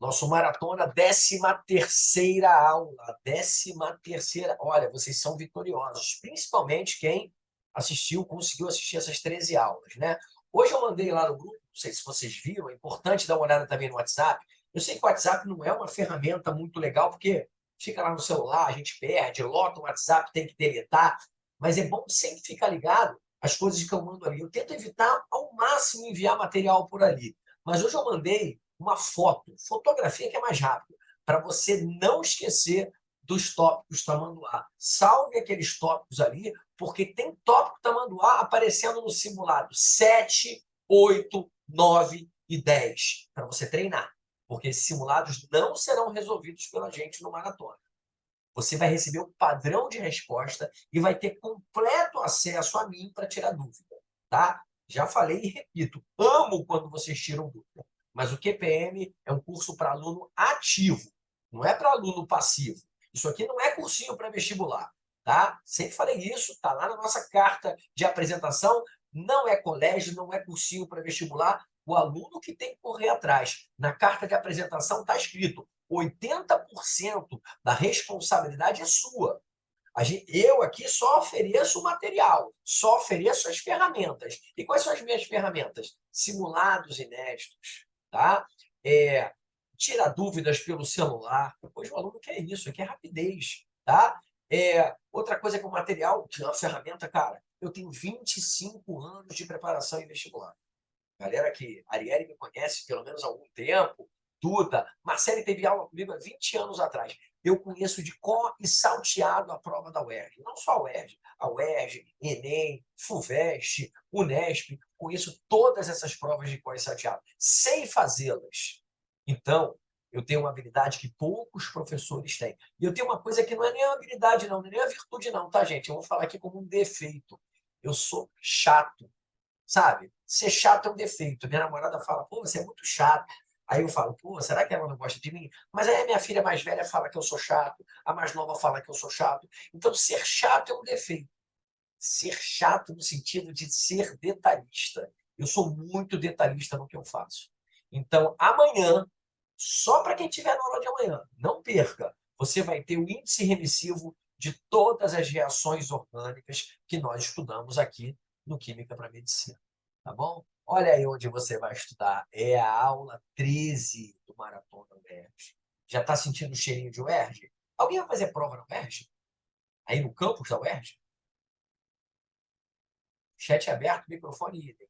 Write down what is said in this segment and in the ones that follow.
Nosso maratona, 13ª aula. 13ª. Olha, vocês são vitoriosos. Principalmente quem assistiu, conseguiu assistir essas 13 aulas, né? Hoje eu mandei lá no grupo, não sei se vocês viram, é importante dar uma olhada também no WhatsApp. Eu sei que o WhatsApp não é uma ferramenta muito legal, porque fica lá no celular, a gente perde, lota o WhatsApp, tem que deletar. Mas é bom sempre ficar ligado às coisas que eu mando ali. Eu tento evitar ao máximo enviar material por ali. Mas hoje eu mandei uma foto, fotografia que é mais rápido, para você não esquecer dos tópicos tamanduá. Salve aqueles tópicos ali, porque tem tópico tamanduá aparecendo no simulado 7, 8, 9 e 10, para você treinar. Porque esses simulados não serão resolvidos pela gente no maratona. Você vai receber o padrão de resposta e vai ter completo acesso a mim para tirar dúvida, tá? Já falei e repito, amo quando vocês tiram dúvida. Mas o QPM é um curso para aluno ativo, não é para aluno passivo. Isso aqui não é cursinho para vestibular, tá? Sempre falei isso, tá lá na nossa carta de apresentação. Não é colégio, não é cursinho para vestibular. O aluno que tem que correr atrás. Na carta de apresentação está escrito 80% da responsabilidade é sua. Eu aqui só ofereço o material, só ofereço as ferramentas. E quais são as minhas ferramentas? Simulados inéditos, tá? Tira dúvidas pelo celular. Depois o aluno quer isso, quer rapidez, tá? Outra coisa que o material, que é uma ferramenta, cara, eu tenho 25 anos de preparação em vestibular. Galera que a Arielle me conhece pelo menos há algum tempo, Duda, Marcele teve aula comigo há 20 anos atrás. Eu conheço de cor e salteado a prova da UERJ. Não só a UERJ, Enem, FUVEST, Unesp. Conheço todas essas provas de cor e salteado. Sei fazê-las. Então, eu tenho uma habilidade que poucos professores têm. E eu tenho uma coisa que não é nem uma habilidade, não, nem a virtude, não, tá, gente? Eu vou falar aqui como um defeito. Eu sou chato. Sabe? Ser chato é um defeito. Minha namorada fala, pô, você é muito chato. Aí eu falo, pô, será que ela não gosta de mim? Mas aí a minha filha mais velha fala que eu sou chato, a mais nova fala que eu sou chato. Então, ser chato é um defeito. Ser chato no sentido de ser detalhista. Eu sou muito detalhista no que eu faço. Então, amanhã, só para quem estiver na aula de amanhã, não perca, você vai ter o índice remissivo de todas as reações orgânicas que nós estudamos aqui no Química para Medicina. Tá bom? Olha aí onde você vai estudar. É a aula 13 do Maratona UERJ. Já está sentindo o cheirinho de UERJ? Alguém vai fazer prova na UERJ? Aí no campus da UERJ? Chat aberto, microfone idem.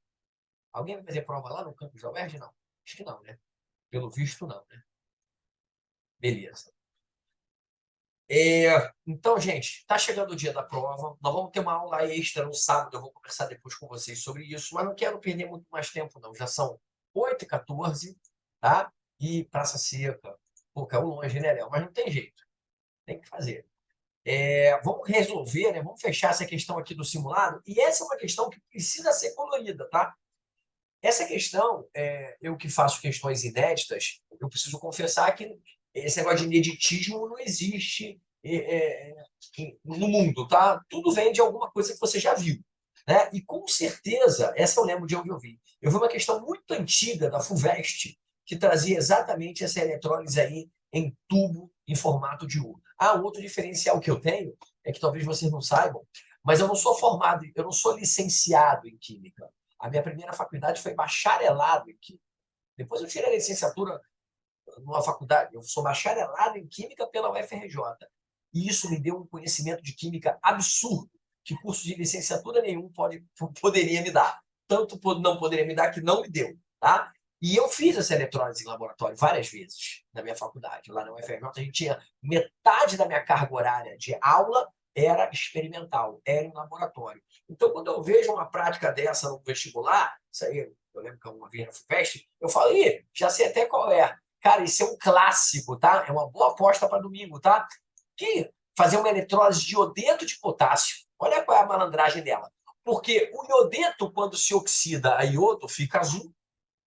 Alguém vai fazer prova lá no campus da UERJ? Não. Acho que não, né? Pelo visto, não, né? Beleza. Então, gente, está chegando o dia da prova. Nós vamos ter uma aula extra no sábado. Eu vou conversar depois com vocês sobre isso, mas não quero perder muito mais tempo, não. Já são 8h14, tá? E Praça Seca. Pô, caiu longe, né, Léo? Mas não tem jeito. Tem que fazer. Vamos resolver, né? Vamos fechar essa questão aqui do simulado. E essa é uma questão que precisa ser colorida, tá? Essa questão, eu que faço questões inéditas, eu preciso confessar que esse negócio de ineditismo não existe no mundo, tá? Tudo vem de alguma coisa que você já viu, né? E com certeza, essa eu lembro de onde eu vi. Eu vi uma questão muito antiga da FUVEST, que trazia exatamente essa eletrólise aí em tubo em formato de U. Outro diferencial que eu tenho, é que talvez vocês não saibam, mas eu não sou formado, eu não sou licenciado em Química. A minha primeira faculdade foi bacharelado em Química. Depois eu tirei a licenciatura numa faculdade. Eu sou bacharelado em Química pela UFRJ. E isso me deu um conhecimento de Química absurdo, que curso de licenciatura nenhum poderia me dar. Tanto não poderia me dar que não me deu. Tá? E eu fiz essa eletrólise em laboratório várias vezes na minha faculdade. Lá na UFRJ, a gente tinha metade da minha carga horária de aula era experimental, era em laboratório. Então, quando eu vejo uma prática dessa no vestibular, isso aí, eu lembro que eu uma vez na FUVEST, eu falo, já sei até qual é. Cara, isso é um clássico, tá? É uma boa aposta para domingo, tá? Que fazer uma eletrólise de iodeto de potássio. Olha qual é a malandragem dela. Porque o iodeto, quando se oxida a iodo, fica azul,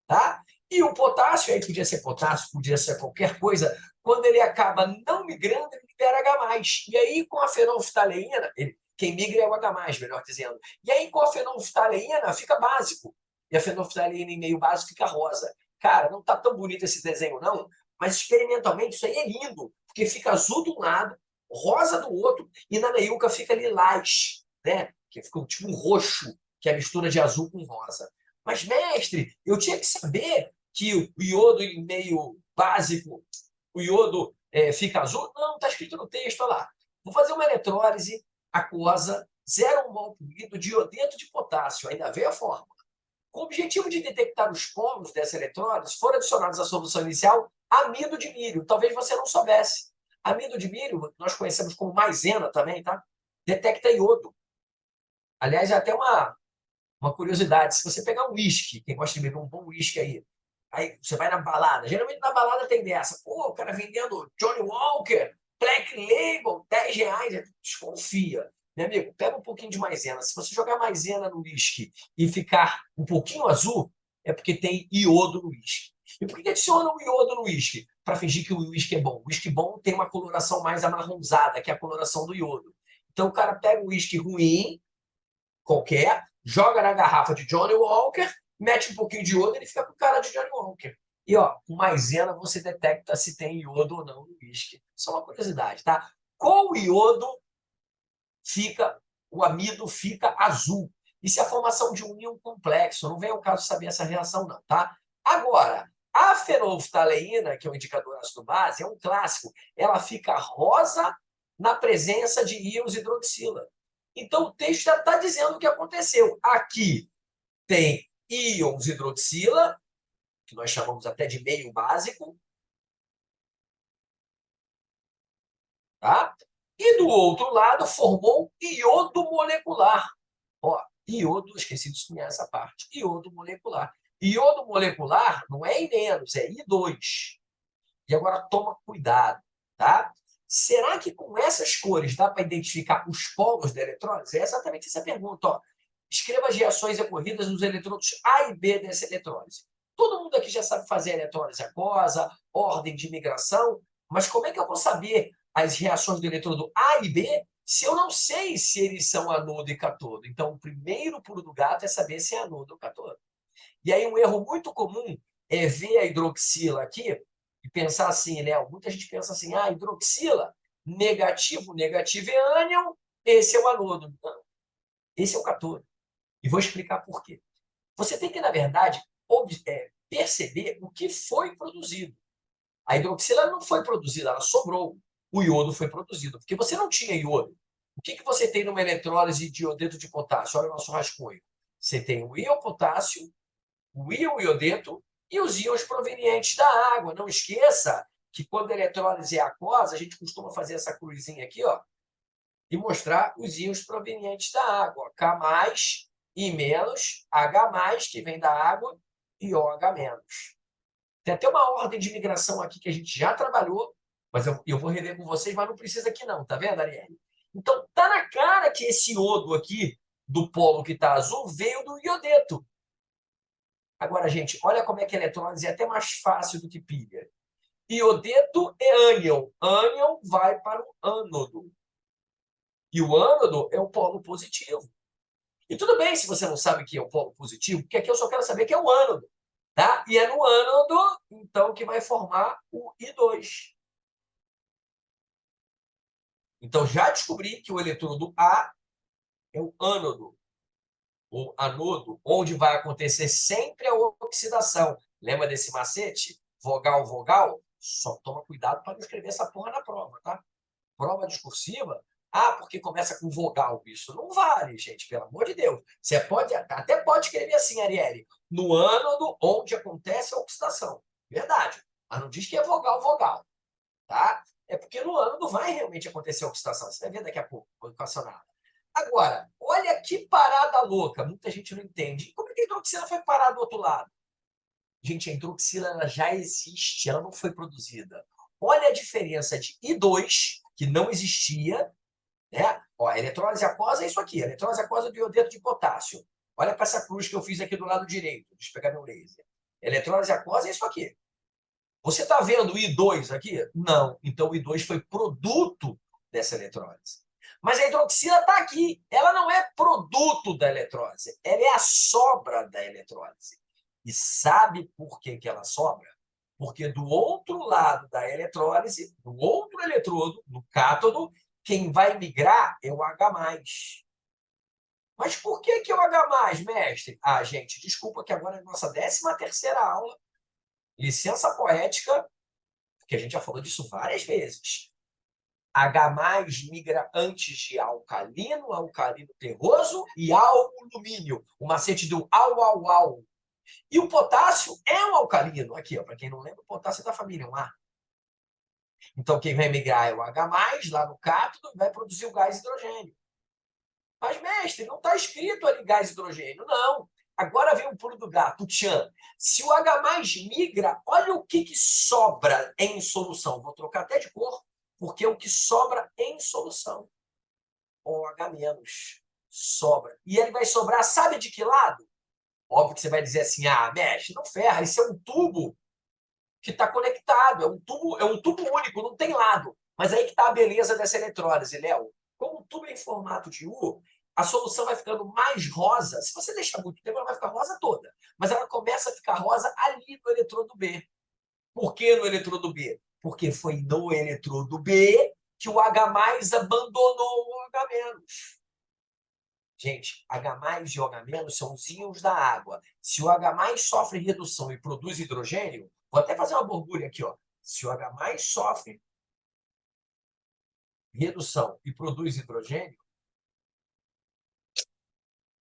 tá? E o potássio, aí podia ser potássio, podia ser qualquer coisa, quando ele acaba não migrando, ele libera H+. E aí, com a fenolftaleína, quem migra é o H+, melhor dizendo. E aí, com a fenolftaleína, fica básico. E a fenolftaleína em meio básico fica rosa. Cara, não tá tão bonito esse desenho, não, Mas experimentalmente isso aí é lindo, porque fica azul de um lado, rosa do outro, e na meiuca fica lilás, né? Que fica tipo um roxo, que é a mistura de azul com rosa. Mas, mestre, eu tinha que saber que o iodo em meio básico, o iodo fica azul? Não, está escrito no texto, olha lá. Vou fazer uma eletrólise aquosa, 0,1 mol por litro de iodeto de potássio, ainda veio a fórmula. Com o objetivo de detectar os polos dessa eletrólise, foram adicionados à solução inicial amido de milho. Talvez você não soubesse. Amido de milho, nós conhecemos como maisena também, tá? Detecta iodo. Aliás, é até uma curiosidade. Se você pegar um uísque, quem gosta de beber um bom uísque aí você vai na balada. Geralmente na balada tem dessa. Pô, o cara vendendo Johnny Walker, Black Label, R$ 10. Desconfia. Meu amigo, pega um pouquinho de maisena. Se você jogar maisena no uísque e ficar um pouquinho azul, é porque tem iodo no uísque. E por que adiciona o iodo no uísque? Para fingir que o uísque é bom. O uísque bom tem uma coloração mais amarronzada, que é a coloração do iodo. Então o cara pega o uísque ruim, qualquer, joga na garrafa de Johnny Walker, mete um pouquinho de iodo e ele fica com cara de Johnny Walker. E ó, com maisena você detecta se tem iodo ou não no uísque. Só uma curiosidade, tá? Com o iodo fica, o amido fica azul. Isso é a formação de um íon complexo. Não vem ao caso saber essa reação, não, tá? Agora, a fenolftaleína, que é o indicador ácido base, é um clássico. Ela fica rosa na presença de íons hidroxila. Então, o texto já está dizendo o que aconteceu. Aqui tem íons hidroxila, que nós chamamos até de meio básico, tá? E do outro lado formou iodo molecular. Ó, iodo, esqueci de sublinhar essa parte. Iodo molecular. Iodo molecular não é I-, é I2. E agora toma cuidado, tá? Será que com essas cores dá para identificar os polos da eletrólise? É exatamente essa pergunta, ó. Escreva as reações ocorridas nos eletrodos A e B dessa eletrólise. Todo mundo aqui já sabe fazer eletrólise aquosa, ordem de migração, mas como é que eu vou saber as reações do eletrodo A e B se eu não sei se eles são anodo e catodo? Então, o primeiro pulo do gato é saber se é anodo ou catodo. E aí, um erro muito comum é ver a hidroxila aqui e pensar assim, né? Muita gente pensa assim, hidroxila, negativo, negativo é ânion, esse é o anodo. Não, esse é o catodo. E vou explicar por quê. Você tem que, na verdade, perceber o que foi produzido. A hidroxila não foi produzida, ela sobrou. O iodo foi produzido, porque você não tinha iodo. O que você tem numa eletrólise de iodeto de potássio? Olha o nosso rascunho. Você tem o íon potássio, o íon iodeto e os íons provenientes da água. Não esqueça que quando a eletrólise é aquosa, a gente costuma fazer essa cruzinha aqui, ó, e mostrar os íons provenientes da água. K+, I-, H+, que vem da água, e OH-. Tem até uma ordem de migração aqui que a gente já trabalhou, mas eu vou rever com vocês, mas não precisa aqui não, tá vendo, Arielle? Então, tá na cara que esse iodo aqui, do polo que está azul, veio do iodeto. Agora, gente, olha como é que a eletrólise é até mais fácil do que pilha. Iodeto é ânion. Ânion vai para o ânodo. E o ânodo é o polo positivo. E tudo bem se você não sabe o que é o polo positivo, porque aqui eu só quero saber que é o ânodo. Tá? E é no ânodo, então, que vai formar o I2. Então, já descobri que o eletrodo A é o ânodo, ou anodo, onde vai acontecer sempre a oxidação. Lembra desse macete? Vogal, vogal? Só toma cuidado para não escrever essa porra na prova, tá? Prova discursiva, porque começa com vogal. Isso não vale, gente, pelo amor de Deus. Você até pode escrever assim, Arielle, no ânodo onde acontece a oxidação. Verdade. Mas não diz que é vogal, vogal. Tá? É porque no ânodo vai realmente acontecer a oxidação. Você vai ver daqui a pouco, quando equacionar. Agora, olha que parada louca. Muita gente não entende. Como é que a hidroxila foi parar do outro lado? Gente, a hidroxila ela já existe, ela não foi produzida. Olha a diferença de I2, que não existia, né? Ó, a eletrólise aquosa é isso aqui, a eletrólise aquosa do iodeto de potássio. Olha para essa cruz que eu fiz aqui do lado direito. Deixa eu pegar meu laser. Eletrólise aquosa é isso aqui. Você está vendo o I2 aqui? Não. Então o I2 foi produto dessa eletrólise. Mas a hidroxila está aqui. Ela não é produto da eletrólise. Ela é a sobra da eletrólise. E sabe por que ela sobra? Porque do outro lado da eletrólise, no outro eletrodo, no cátodo, quem vai migrar é o H+. Mas por que é o H+, mestre? Ah, gente, desculpa que agora é a nossa 13ª aula. Licença poética, porque a gente já falou disso várias vezes. H+ migra antes de alcalino, alcalino terroso e alumínio. O macete do au. E o potássio é um alcalino. Aqui, para quem não lembra, o potássio é da família 1A. Então, quem vai migrar é o H+, lá no cátodo, e vai produzir o gás hidrogênio. Mas, mestre, não está escrito ali gás hidrogênio. Não. Agora vem o pulo do gato, o tchan. Se o H+ migra, olha o que sobra em solução. Vou trocar até de cor, porque é o que sobra em solução. OH- sobra. E ele vai sobrar, sabe de que lado? Óbvio que você vai dizer assim, ah, mestre, não ferra, isso é um tubo que está conectado, é um tubo único, não tem lado. Mas aí que está a beleza dessa eletrólise, Léo. Como o tubo é em formato de U, a solução vai ficando mais rosa. Se você deixar muito tempo, ela vai ficar rosa toda. Mas ela começa a ficar rosa ali no eletrodo B. Por que no eletrodo B? Porque foi no eletrodo B que o H+ abandonou o OH-. Gente, H+ e OH- são os íons da água. Se o H+ sofre redução e produz hidrogênio, vou até fazer uma borbulha aqui, ó. Se o H+ sofre redução e produz hidrogênio,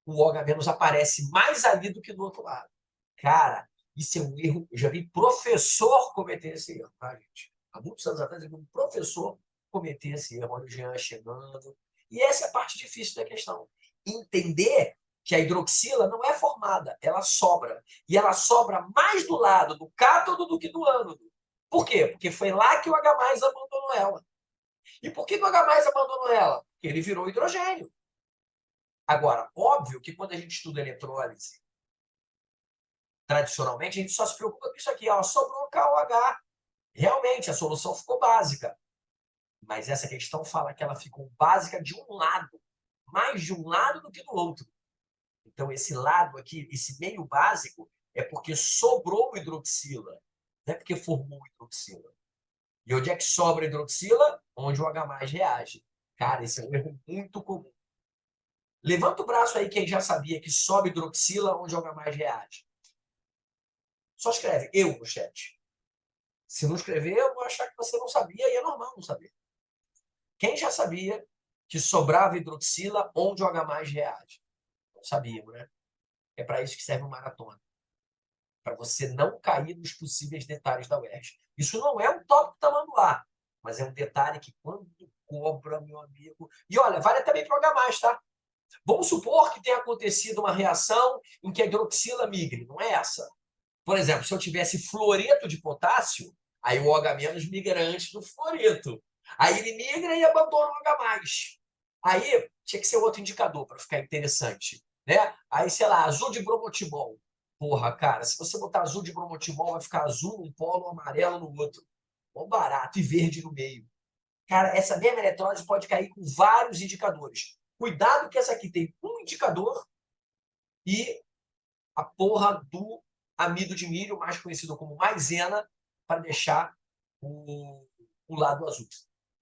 o OH- aparece mais ali do que do outro lado. Cara, isso é um erro. Eu já vi professor cometer esse erro, tá, gente? Há muitos anos atrás, eu vi um professor cometer esse erro. Olha o Jean chegando. E essa é a parte difícil da questão. Entender que a hidroxila não é formada, ela sobra. E ela sobra mais do lado do cátodo do que do ânodo. Por quê? Porque foi lá que o H+ abandonou ela. E por que o H+ abandonou ela? Porque ele virou hidrogênio. Agora, óbvio que quando a gente estuda eletrólise, tradicionalmente, a gente só se preocupa com isso aqui, ó, sobrou KOH. Realmente, a solução ficou básica. Mas essa questão fala que ela ficou básica de um lado, mais de um lado do que do outro. Então, esse lado aqui, esse meio básico, é porque sobrou hidroxila, não é porque formou hidroxila. E onde é que sobra hidroxila? Onde o H+ reage. Cara, esse é um erro muito comum. Levanta o braço aí quem já sabia que sobe hidroxila onde o H+ reage. Só escreve eu no chat. Se não escrever, eu vou achar que você não sabia e é normal não saber. Quem já sabia que sobrava hidroxila onde o H+ reage? Não sabíamos, né? É para isso que serve o maratona. Para você não cair nos possíveis detalhes da UERJ. Isso não é um tópico tamanduá, mas é um detalhe que quando cobra, meu amigo... E olha, vale também para o H+, tá? Vamos supor que tenha acontecido uma reação em que a hidroxila migre, não é essa? Por exemplo, se eu tivesse fluoreto de potássio, aí o OH- migra antes do fluoreto. Aí ele migra e abandona o H+. Aí tinha que ser outro indicador para ficar interessante, né? Aí, sei lá, azul de bromotimol. Porra, cara, se você botar azul de bromotimol, vai ficar azul num polo, amarelo no outro. Bom barato e verde no meio. Cara, essa mesma eletrólise pode cair com vários indicadores. Cuidado que essa aqui tem um indicador e a porra do amido de milho, mais conhecido como maisena, para deixar o lado azul.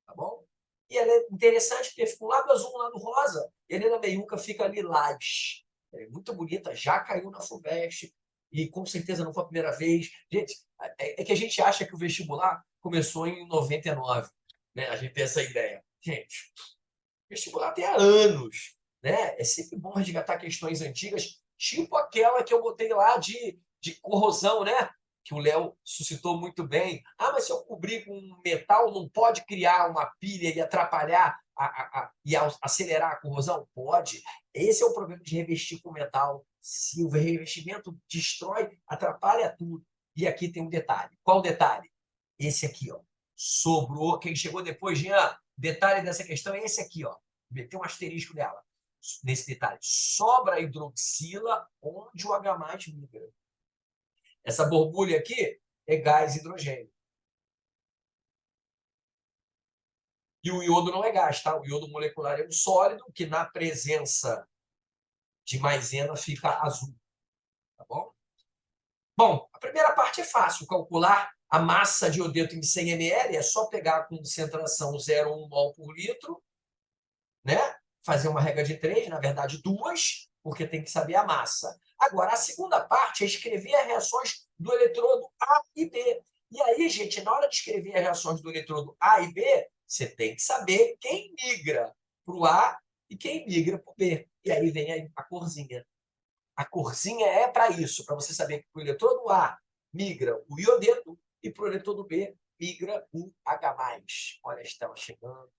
Tá bom? E ela é interessante porque fica um lado azul, um lado rosa. Helena Meiuca fica lilás. É muito bonita, já caiu na FUVEST. E com certeza não foi a primeira vez. Gente, é que a gente acha que o vestibular começou em 99. Né? A gente tem essa ideia. Gente, vestibular tem há anos. Né? É sempre bom resgatar questões antigas, tipo aquela que eu botei lá de corrosão, né? Que o Léo suscitou muito bem. Ah, mas se eu cobrir com metal, não pode criar uma pilha e atrapalhar e acelerar a corrosão? Pode. Esse é o problema de revestir com metal. Se o revestimento destrói, atrapalha tudo. E aqui tem um detalhe. Qual o detalhe? Esse aqui, ó. Sobrou. Quem chegou depois, Jean, detalhe dessa questão é esse aqui, ó. Tem um asterisco dela. Nesse detalhe. Sobra a hidroxila onde o H+ migra. Essa borbulha aqui é gás hidrogênio. E o iodo não é gás, tá? O iodo molecular é um sólido que, na presença de maisena, fica azul. Tá bom? Bom, a primeira parte é fácil, calcular A massa de iodeto em 100 ml é só pegar a concentração 0,1 mol por litro, né? Fazer uma regra de 3, na verdade 2, porque tem que saber a massa. Agora, a segunda parte é escrever as reações do eletrodo A e B. E aí, gente, na hora de escrever as reações do eletrodo A e B, você tem que saber quem migra para o A e quem migra para o B. E aí vem a corzinha. A corzinha é para isso, para você saber que para o eletrodo A migra o iodeto e para o eletrodo B migra o H+. Olha, estava chegando.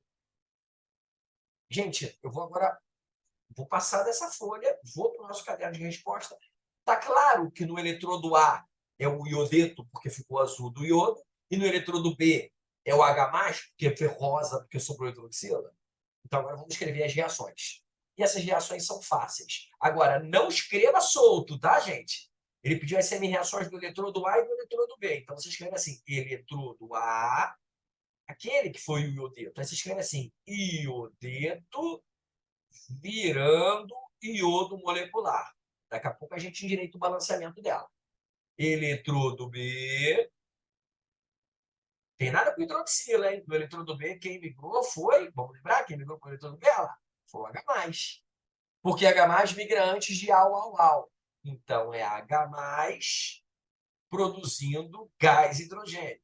Gente, eu vou passar dessa folha, vou para o nosso caderno de resposta. Está claro que no eletrodo A é o iodeto, porque ficou azul do iodo, e no eletrodo B é o H+, porque foi rosa, porque sobrou hidroxila. Então, agora vamos escrever as reações. E essas reações são fáceis. Agora, não escreva solto, tá, gente? Ele pediu as semi-reações do eletrodo A e do eletrodo B. Então, você escreve assim, eletrodo A, aquele que foi o iodeto. Aí você escreve assim, iodeto virando iodo molecular. Daqui a pouco a gente endireita o balanceamento dela. Eletrodo B. Tem nada com hidroxila, hein? No eletrodo B, quem migrou foi, vamos lembrar, quem migrou para o eletrodo B, lá, foi o H+. Porque H+ migra antes de Au. Então, é H+ produzindo gás hidrogênio.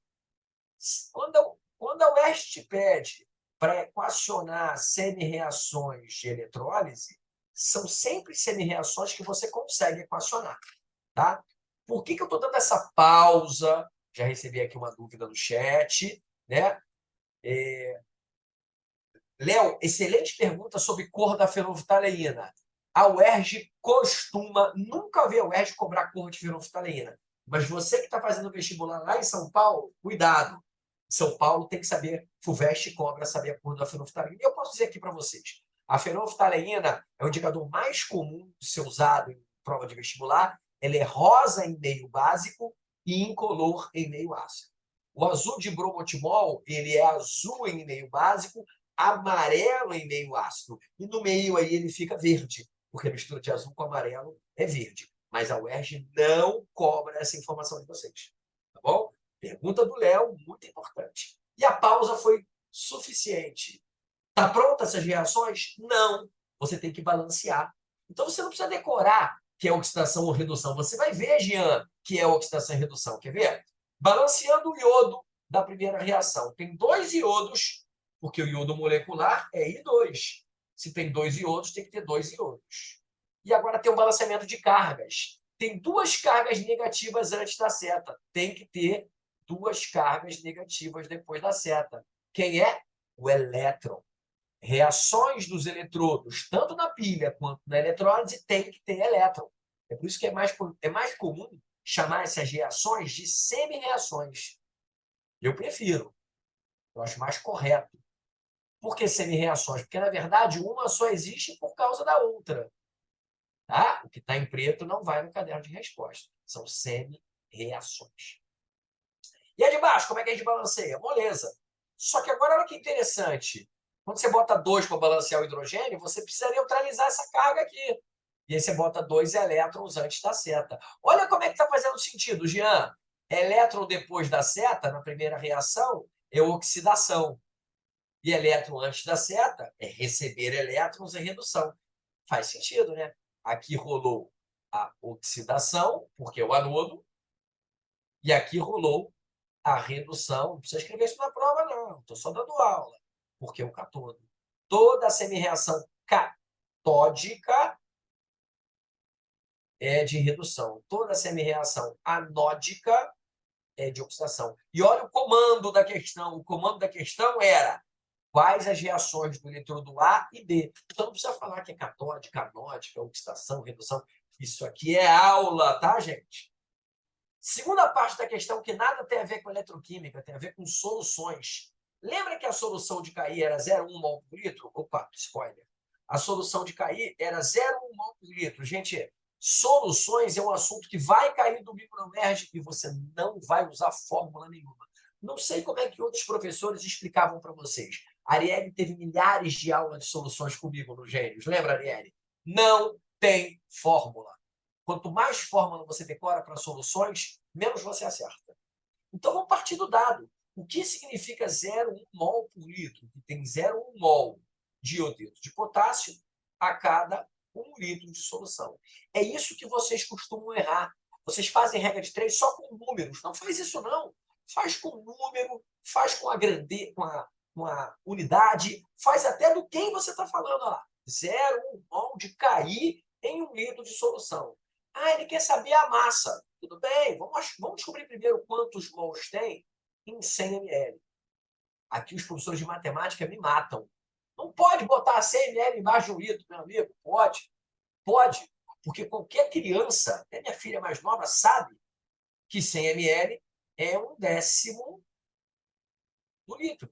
Quando a UERJ te pede para equacionar semi-reações de eletrólise, são sempre semi-reações que você consegue equacionar. Tá? Por que eu estou dando essa pausa? Já recebi aqui uma dúvida no chat. Né? Léo, excelente pergunta sobre cor da fenolftaleína. A UERJ costuma, nunca vi a UERJ cobrar cor de fenolftaleína. Mas você que está fazendo vestibular lá em São Paulo, cuidado. São Paulo tem que saber, FUVEST cobra saber a cor da fenolftaleína. E eu posso dizer aqui para vocês, a fenolftaleína é o indicador mais comum de ser usado em prova de vestibular. Ela é rosa em meio básico e incolor em meio ácido. O azul de bromotimol, ele é azul em meio básico, amarelo em meio ácido. E no meio aí ele fica verde, porque a mistura de azul com amarelo é verde. Mas a UERJ não cobra essa informação de vocês. Tá bom? Pergunta do Léo, muito importante. E a pausa foi suficiente. Tá pronta essas reações? Não. Você tem que balancear. Então você não precisa decorar que é oxidação ou redução. Você vai ver, Jean, que é oxidação e redução. Quer ver? Balanceando o iodo da primeira reação. Tem 2 iodos, porque o iodo molecular é I2. Se tem 2 iodos, tem que ter 2 iodos. E agora tem um balanceamento de cargas. Tem 2 cargas negativas antes da seta. Tem que ter 2 cargas negativas depois da seta. Quem é? O elétron. Reações dos eletrodos, tanto na pilha quanto na eletrólise, tem que ter elétron. É por isso que é mais comum chamar essas reações de semi-reações. Eu prefiro. Eu acho mais correto. Por que semi-reações? Porque, na verdade, uma só existe por causa da outra. Tá? O que está em preto não vai no caderno de resposta. São semi-reações. E a de baixo, como é que a gente balanceia? Moleza. Só que agora, olha que interessante. Quando você bota 2 para balancear o hidrogênio, você precisa neutralizar essa carga aqui. E aí você bota 2 elétrons antes da seta. Olha como é que está fazendo sentido, Jean. Elétron depois da seta, na primeira reação, é oxidação. E elétron antes da seta é receber elétrons e redução. Faz sentido, né? Aqui rolou a oxidação, porque é o anodo, e aqui rolou a redução. Não precisa escrever isso na prova, não. Estou só dando aula, porque é o cátodo. Toda semi-reação catódica é de redução. Toda semi-reação anódica é de oxidação. E olha o comando da questão. O comando da questão era quais as reações do eletrodo A e B. Então não precisa falar que é catódica, anódica, oxidação, redução. Isso aqui é aula, tá, gente? Segunda parte da questão, que nada tem a ver com eletroquímica, tem a ver com soluções. Lembra que a solução de KI era 0,1 mol por litro? Opa, spoiler. A solução de KI era 0,1 mol por litro. Gente, soluções é um assunto que vai cair do micromerge e você não vai usar fórmula nenhuma. Não sei como é que outros professores explicavam para vocês. A Arielle teve milhares de aulas de soluções comigo no Gênios. Lembra, Arielle? Não tem fórmula. Quanto mais fórmula você decora para soluções, menos você acerta. Então, vamos partir do dado. O que significa 0,1 mol por litro? Que tem 0,1 mol de iodeto de potássio a cada 1 litro de solução. É isso que vocês costumam errar. Vocês fazem regra de 3 só com números. Não faz isso, não. Faz com número, faz com a unidade, faz até do quem você está falando lá. 0,1 mol de KI em 1 litro de solução. Ah, ele quer saber a massa. Tudo bem, vamos descobrir primeiro quantos mols tem em 100 ml. Aqui os professores de matemática me matam. Não pode botar 100 ml embaixo de um litro, meu amigo. Pode. Pode. Porque qualquer criança, até minha filha mais nova, sabe que 100 ml é 1/10 do litro.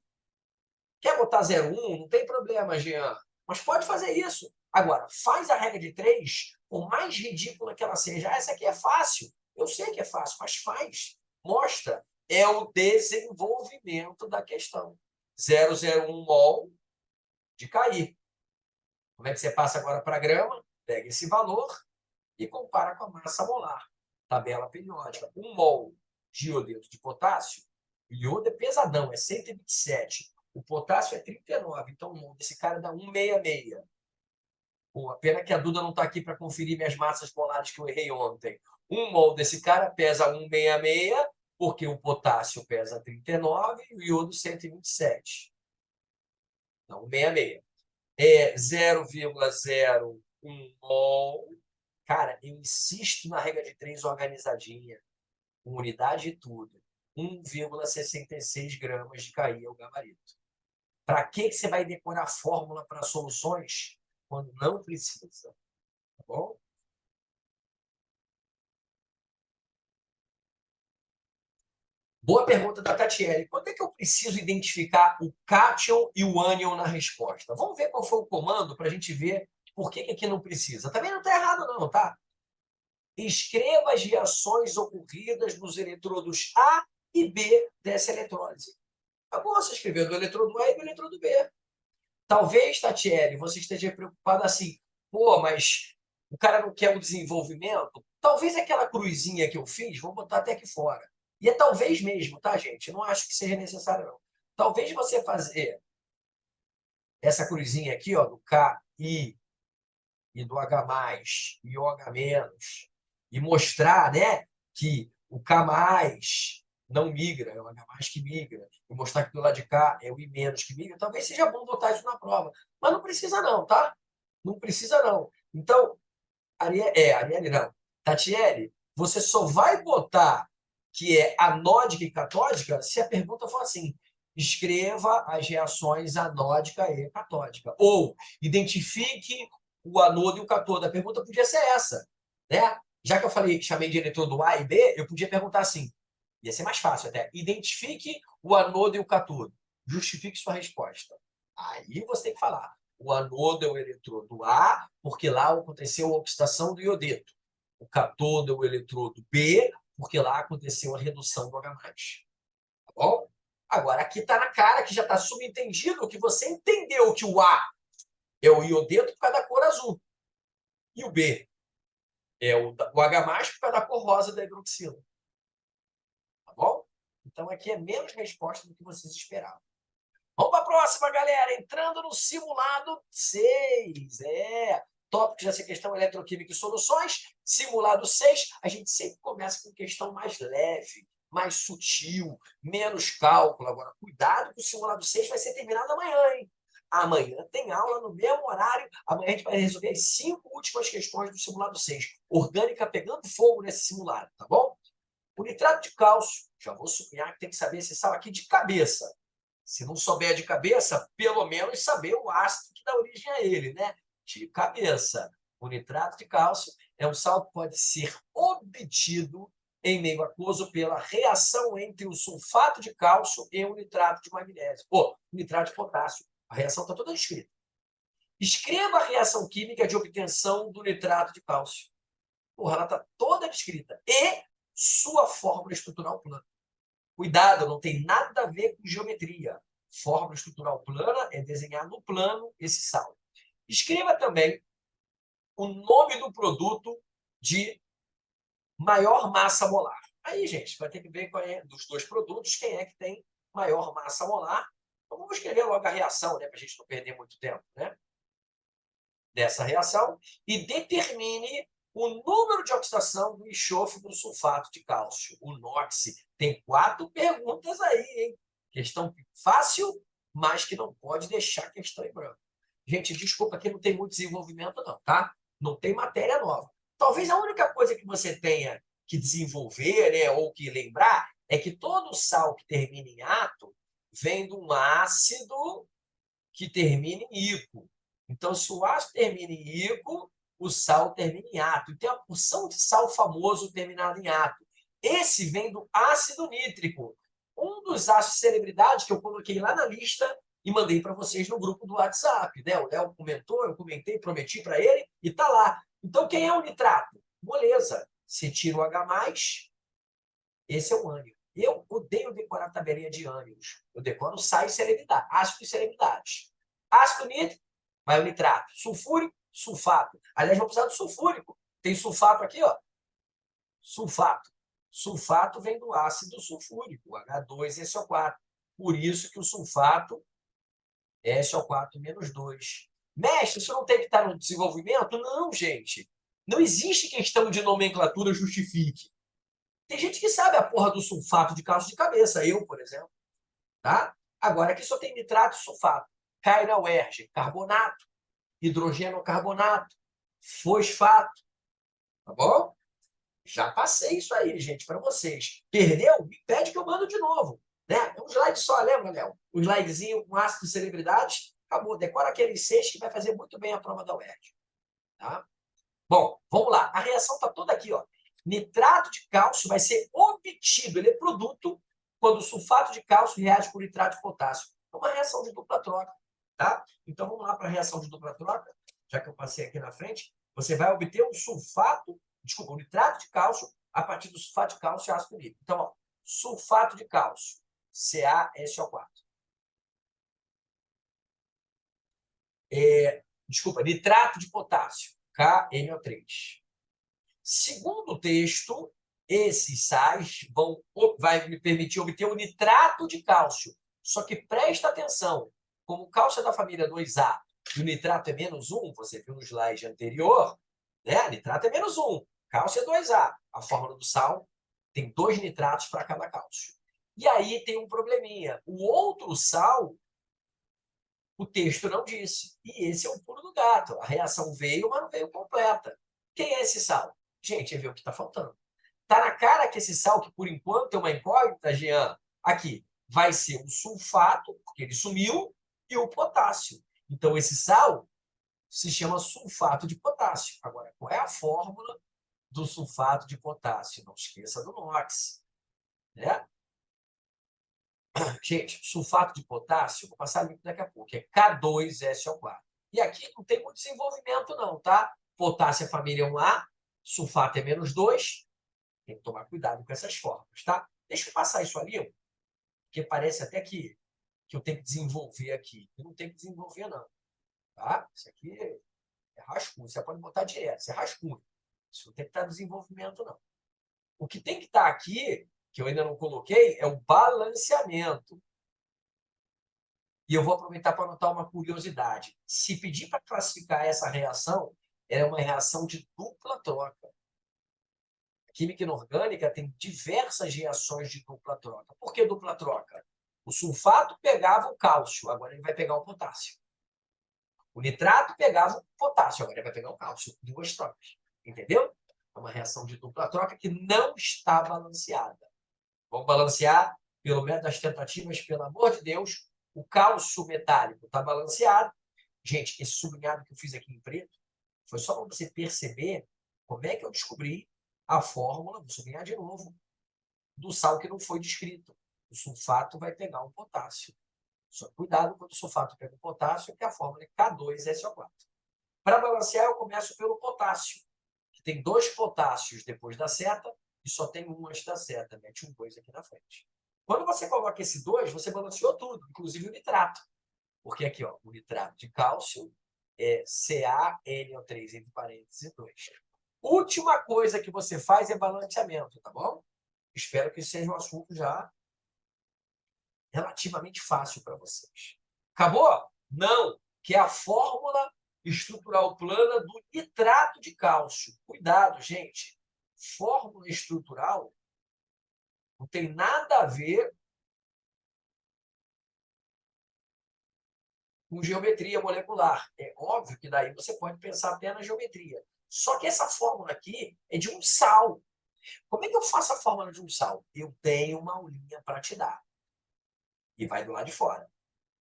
Quer botar 0,1? Não tem problema, Jean. Mas pode fazer isso. Agora, faz a regra de 3, por mais ridícula que ela seja. Ah, essa aqui é fácil. Eu sei que é fácil, mas faz. Mostra. É o desenvolvimento da questão. 0,01 mol de KI. Como é que você passa agora para a grama? Pega esse valor e compara com a massa molar. Tabela periódica. 1 mol de iodeto de potássio. O iodo é pesadão, é 127. O potássio é 39. Então, o mol desse cara dá 166. Pô, a pena que a Duda não está aqui para conferir minhas massas molares que eu errei ontem. 1 mol desse cara pesa 166, porque o potássio pesa 39 e o iodo 127. Não, 166. É 0,01 mol. Cara, eu insisto na regra de 3 organizadinha, com unidade e tudo. 1,66 gramas de KI é o gabarito. Para que você vai decorar fórmula para soluções quando não precisa? Tá bom? Boa pergunta da Tatiele. Quando é que eu preciso identificar o cation e o anion na resposta? Vamos ver qual foi o comando para a gente ver por que aqui não precisa. Também não está errado não, tá? Escreva as reações ocorridas nos eletrodos A e B dessa eletrólise. Acabou, você escreveu do eletrodo A e do eletrodo B. Talvez, Tatiele, você esteja preocupado assim, pô, mas o cara não quer o desenvolvimento? Talvez aquela cruzinha que eu fiz, vou botar até aqui fora. E é talvez mesmo, tá, gente? Eu não acho que seja necessário, não. Talvez você fazer essa cruzinha aqui, ó, do KI e do H+, e o H-, e mostrar, né, que o K+ não migra, é o H+ que migra, e mostrar que do lado de cá é o I- que migra, talvez seja bom botar isso na prova. Mas não precisa não, tá? Não precisa não. Então, Arielle não. Tatiele, você só vai botar que é anódica e catódica se a pergunta for assim: escreva as reações anódica e catódica. Ou identifique o anodo e o cátodo. A pergunta podia ser essa, né? Já que eu falei, chamei de eletrodo A e B, eu podia perguntar assim, ia ser mais fácil até. Identifique o anodo e o cátodo. Justifique sua resposta. Aí você tem que falar. O anodo é o eletrodo A, porque lá aconteceu a oxidação do iodeto. O cátodo é o eletrodo B, porque lá aconteceu a redução do H+. Tá bom? Agora, aqui está na cara que já está subentendido que você entendeu que o A é o iodeto por causa da cor azul. E o B é o H+, por causa da cor rosa da hidroxila. Tá bom? Então, aqui é menos resposta do que vocês esperavam. Vamos para a próxima, galera. Entrando no simulado 6. Tópicos dessa questão eletroquímica e soluções. Simulado 6, a gente sempre começa com questão mais leve, mais sutil, menos cálculo. Agora, cuidado que o simulado 6 vai ser terminado amanhã, hein? Amanhã tem aula no mesmo horário. Amanhã a gente vai resolver as 5 últimas questões do simulado 6. Orgânica pegando fogo nesse simulado, tá bom? O nitrato de cálcio, já vou sublinhar que tem que saber esse sal aqui de cabeça. Se não souber de cabeça, pelo menos saber o ácido que dá origem a ele, né? De cabeça. O nitrato de cálcio é um sal que pode ser obtido em meio aquoso pela reação entre o sulfato de cálcio e o nitrato de magnésio. Ou nitrato de potássio. A reação está toda descrita. Escreva a reação química de obtenção do nitrato de cálcio. Porra, ela está toda descrita. E sua fórmula estrutural plana. Cuidado, não tem nada a ver com geometria. Fórmula estrutural plana é desenhar no plano esse sal. Escreva também o nome do produto de maior massa molar. Aí, gente, vai ter que ver qual é, dos dois produtos, quem é que tem maior massa molar. Então, vamos escrever logo a reação, né, para a gente não perder muito tempo, né, dessa reação, e determine o número de oxidação do enxofre do sulfato de cálcio, o NOx. Tem 4 perguntas aí, hein? Questão fácil, mas que não pode deixar a questão em branco. Gente, desculpa que não tem muito desenvolvimento não, tá? Não tem matéria nova. Talvez a única coisa que você tenha que desenvolver, né, ou que lembrar, é que todo sal que termina em ato vem de um ácido que termina em ico. Então, se o ácido termina em ico, o sal termina em ato. E tem uma porção de sal famoso terminado em ato. Esse vem do ácido nítrico, um dos ácidos celebridades que eu coloquei lá na lista e mandei para vocês no grupo do WhatsApp. Né? O Léo comentou, eu comentei, prometi para ele e está lá. Então, quem é o nitrato? Moleza. Você tira o H+, esse é o ânion. Eu odeio decorar tabelinha de ânions. Eu decoro sais e celebridade, ácido e celebridades. Ácido nítrico, vai o nitrato. Sulfúrico, sulfato. Aliás, vou precisar do sulfúrico. Tem sulfato aqui, ó. Sulfato. Sulfato vem do ácido sulfúrico, H2SO4. Por isso que o sulfato é SO4-2. Mestre, isso não tem que estar no desenvolvimento? Não, gente. Não existe questão de nomenclatura justifique. Tem gente que sabe a porra do sulfato de cálcio de cabeça, eu, por exemplo. Tá? Agora, aqui só tem nitrato e sulfato. Cai na UERJ, carbonato, hidrogenocarbonato, fosfato. Tá bom? Já passei isso aí, gente, para vocês. Perdeu? Me pede que eu mando de novo. Né? É um slide só, lembra, Léo? Um slidezinho com ácido de celebridades. Acabou. Decora aqueles 6 que vai fazer muito bem a prova da UERJ. Tá? Bom, vamos lá. A reação está toda aqui, ó. Nitrato de cálcio vai ser obtido, ele é produto, quando o sulfato de cálcio reage com nitrato de potássio. É uma reação de dupla troca, tá? Então, vamos lá para a reação de dupla troca, já que eu passei aqui na frente. Você vai obter um um nitrato de cálcio a partir do sulfato de cálcio e ácido nítrico. Então, ó, sulfato de cálcio, CaSO4. Desculpa, nitrato de potássio, KNO3. Segundo o texto, esses sais vai me permitir obter o nitrato de cálcio. Só que presta atenção, como o cálcio é da família 2A e o nitrato é -1, você viu no slide anterior, né? Nitrato é -1, cálcio é 2A. A fórmula do sal tem 2 nitratos para cada cálcio. E aí tem um probleminha. O outro sal, o texto não disse. E esse é o pulo do gato. A reação veio, mas não veio completa. Quem é esse sal? Gente, é ver o que está faltando. Está na cara que esse sal, que por enquanto é uma incógnita, Jean, aqui, vai ser o sulfato, porque ele sumiu, e o potássio. Então, esse sal se chama sulfato de potássio. Agora, qual é a fórmula do sulfato de potássio? Não esqueça do NOx. Né? Gente, sulfato de potássio, vou passar limpo daqui a pouco, é K2SO4. E aqui não tem muito desenvolvimento, não, tá? Potássio é família 1A, sulfato é -2. Tem que tomar cuidado com essas fórmulas, tá? Deixa eu passar isso ali, porque parece até que eu tenho que desenvolver aqui. Eu não tenho que desenvolver, não. Tá? Isso aqui é rascunho. Você pode botar direto, isso é rascunho. Isso não tem que estar em desenvolvimento, não. O que tem que estar aqui, que eu ainda não coloquei, é o balanceamento. E eu vou aproveitar para anotar uma curiosidade. Se pedir para classificar essa reação, é uma reação de dupla troca. A química inorgânica tem diversas reações de dupla troca. Por que dupla troca? O sulfato pegava o cálcio, agora ele vai pegar o potássio. O nitrato pegava o potássio, agora ele vai pegar o cálcio. Duas trocas. Entendeu? É uma reação de dupla troca que não está balanceada. Vamos balancear, pelo menos das tentativas, pelo amor de Deus. O cálcio metálico está balanceado. Gente, esse sublinhado que eu fiz aqui em preto foi só para você perceber como é que eu descobri a fórmula, vou sublinhar de novo, do sal que não foi descrito. O sulfato vai pegar o potássio. Só cuidado quando o sulfato pega o potássio, que a fórmula é K2SO4. Para balancear, eu começo pelo potássio, que tem 2 potássios depois da seta e só tem 1 antes da seta. Mete um 2 aqui na frente. Quando você coloca esse 2, você balanceou tudo, inclusive o nitrato. Porque aqui, ó, o nitrato de cálcio é CaNO3, entre parênteses, 2. Última coisa que você faz é balanceamento, tá bom? Espero que seja um assunto já relativamente fácil para vocês. Acabou? Não, que é a fórmula estrutural plana do nitrato de cálcio. Cuidado, gente. Fórmula estrutural não tem nada a ver com geometria molecular. É óbvio que daí você pode pensar até na geometria. Só que essa fórmula aqui é de um sal. Como é que eu faço a fórmula de um sal? Eu tenho uma aulinha para te dar. E vai do lado de fora.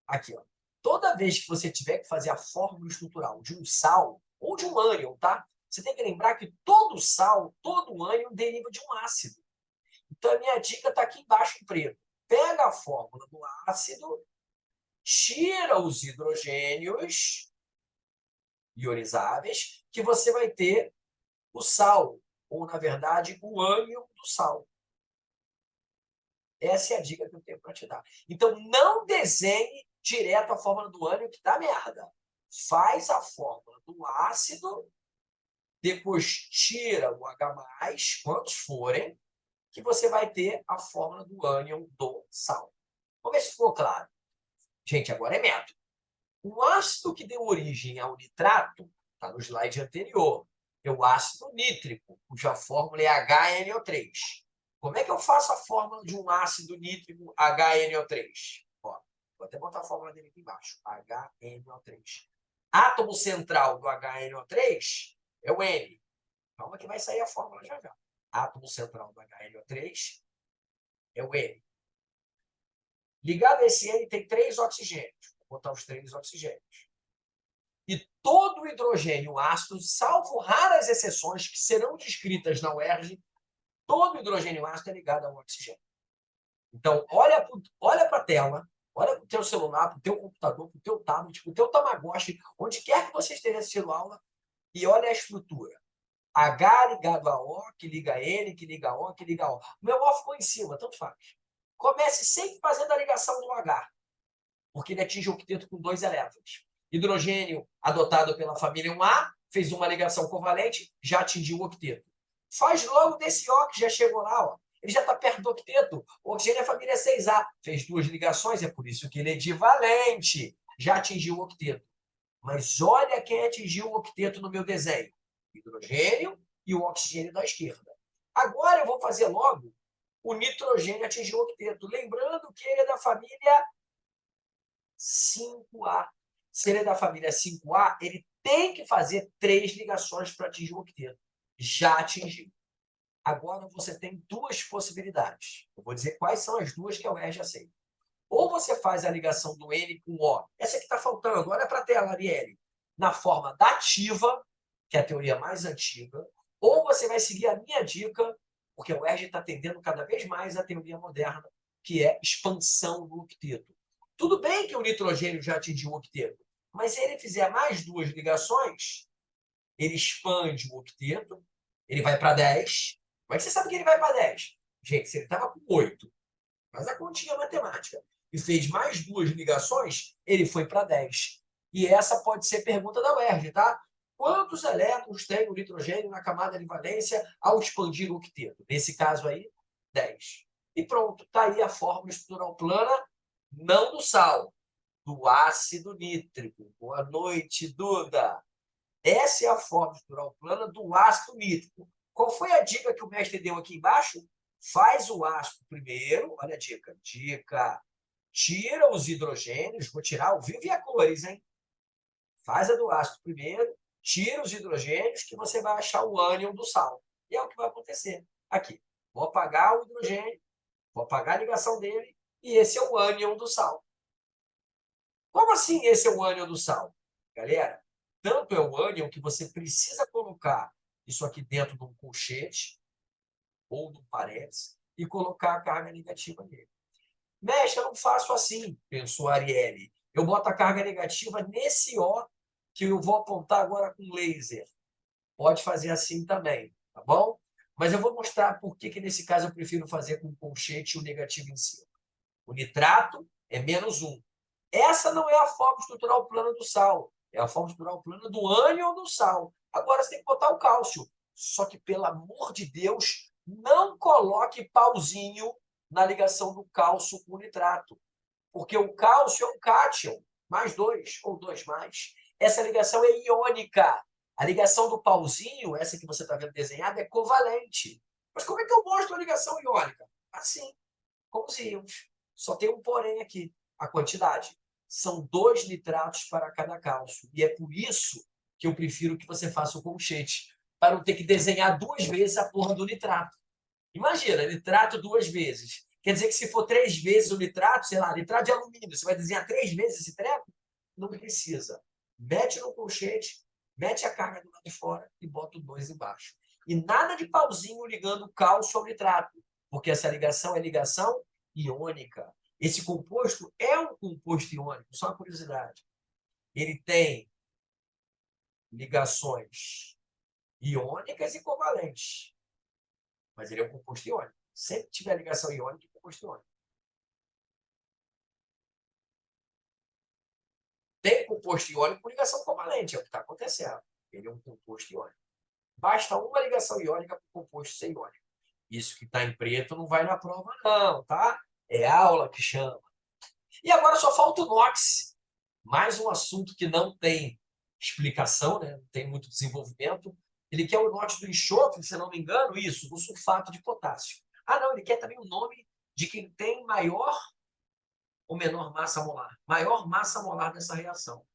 Aqui, ó. Toda vez que você tiver que fazer a fórmula estrutural de um sal ou de um ânion, tá? Você tem que lembrar que todo sal, todo ânion deriva de um ácido. Então, a minha dica está aqui embaixo em preto. Pega a fórmula do ácido, tira os hidrogênios ionizáveis, que você vai ter o sal, ou, na verdade, o ânion do sal. Essa é a dica que eu tenho para te dar. Então, não desenhe direto a fórmula do ânion, que dá merda. Faz a fórmula do ácido, depois tira o H+, quantos forem, que você vai ter a fórmula do ânion do sal. Vamos ver se ficou claro. Gente, agora é método. O ácido que deu origem ao nitrato está no slide anterior. É o ácido nítrico, cuja fórmula é HNO3. Como é que eu faço a fórmula de um ácido nítrico HNO3? Ó, vou até botar a fórmula dele aqui embaixo. HNO3. Átomo central do HNO3 é o N. Calma que vai sair a fórmula já já. Átomo central do HNO3 é o N. Ligado a esse N tem 3 oxigênios. Vou botar os 3 oxigênios. E todo hidrogênio ácido, salvo raras exceções que serão descritas na UERJ, todo hidrogênio ácido é ligado ao oxigênio. Então, olha para a tela, olha para o teu celular, para o teu computador, para o teu tablet, para o teu Tamagotchi, onde quer que você esteja assistindo a aula, e olha a estrutura. H ligado a O, que liga N, que liga O, que liga O. O meu O ficou em cima, tanto faz. Comece sempre fazendo a ligação do H, porque ele atinge o octeto com 2 elétrons. Hidrogênio adotado pela família 1A, fez uma ligação covalente, já atingiu o octeto. Faz logo desse O que já chegou lá, ó. Ele já está perto do octeto. O oxigênio é família 6A, fez 2 ligações, é por isso que ele é divalente. Já atingiu o octeto. Mas olha quem atingiu o octeto no meu desenho. Hidrogênio e o oxigênio da esquerda. Agora eu vou fazer logo o nitrogênio atingir o octeto. Lembrando que ele é da família 5A. Se ele é da família 5A, ele tem que fazer 3 ligações para atingir o octeto. Já atingiu. Agora você tem 2 possibilidades. Eu vou dizer quais são as 2 que a UERJ aceita. Ou você faz a ligação do N com O. Essa que está faltando. Olha para a tela, Arielle. Na forma dativa, que é a teoria mais antiga. Ou você vai seguir a minha dica, porque a UERJ está atendendo cada vez mais a teoria moderna, que é expansão do octeto. Tudo bem que o nitrogênio já atingiu o octeto, mas se ele fizer mais 2 ligações, ele expande o octeto, ele vai para 10. Como é que você sabe que ele vai para 10? Gente, se ele estava com 8, faz a continha matemática, e fez mais 2 ligações, ele foi para 10. E essa pode ser pergunta da UERJ, tá? Quantos elétrons tem o nitrogênio na camada de valência ao expandir o octeto? Nesse caso aí, 10. E pronto, está aí a fórmula estrutural plana, não do sal, do ácido nítrico. Boa noite, Duda. Essa é a fórmula estrutural plana do ácido nítrico. Qual foi a dica que o mestre deu aqui embaixo? Faz o ácido primeiro. Olha a dica. Dica. Tira os hidrogênios. Vou tirar ao vivo e a cores, hein? Faz a do ácido primeiro. Tira os hidrogênios que você vai achar o ânion do sal. E é o que vai acontecer. Aqui. Vou apagar o hidrogênio. Vou apagar a ligação dele. E esse é o ânion do sal. Como assim esse é o ânion do sal? Galera, tanto é o ânion que você precisa colocar isso aqui dentro de um colchete ou de um parênteses e colocar a carga negativa nele. Mestre, eu não faço assim, pensou a Arielle. Eu boto a carga negativa nesse O que eu vou apontar agora com laser. Pode fazer assim também, tá bom? Mas eu vou mostrar por que nesse caso eu prefiro fazer com o colchete e o negativo em cima. O nitrato é -1. Essa não é a fórmula estrutural plana do sal. É a fórmula estrutural plana do ânion do sal. Agora você tem que botar o cálcio. Só que, pelo amor de Deus, Não coloque pauzinho na ligação do cálcio com o nitrato, porque o cálcio é um cátion, +2 ou 2+. Essa ligação é iônica. A ligação do pauzinho, essa que você está vendo desenhada, é covalente. Mas como é que eu mostro a ligação iônica? Assim, com os íons. Só tem um porém aqui, a quantidade. São 2 nitratos para cada cálcio. E é por isso que eu prefiro que você faça o colchete, para não ter que desenhar 2 vezes a porra do nitrato. Imagina, nitrato 2 vezes. Quer dizer que se for 3 vezes o nitrato, sei lá, nitrato de alumínio, você vai desenhar 3 vezes esse treco? Não precisa. Mete no colchete, mete a carga do lado de fora e bota o 2 embaixo. E nada de pauzinho ligando cálcio ao nitrato, porque essa ligação é ligação iônica. Esse composto é um composto iônico, só uma curiosidade. Ele tem ligações iônicas e covalentes, mas ele é um composto iônico. Sempre tiver ligação iônica, é composto iônico. Tem composto iônico com ligação covalente, é o que está acontecendo. Ele é um composto iônico. Basta uma ligação iônica para o composto ser iônico. Isso que está em preto não vai na prova, não, tá? É aula que chama. E agora só falta o NOx. Mais um assunto que não tem explicação, né? Não tem muito desenvolvimento. Ele quer o NOx do enxofre, se não me engano, isso, do sulfato de potássio. Ah, não, ele quer também o nome de quem tem maior ou menor massa molar. Maior massa molar dessa reação.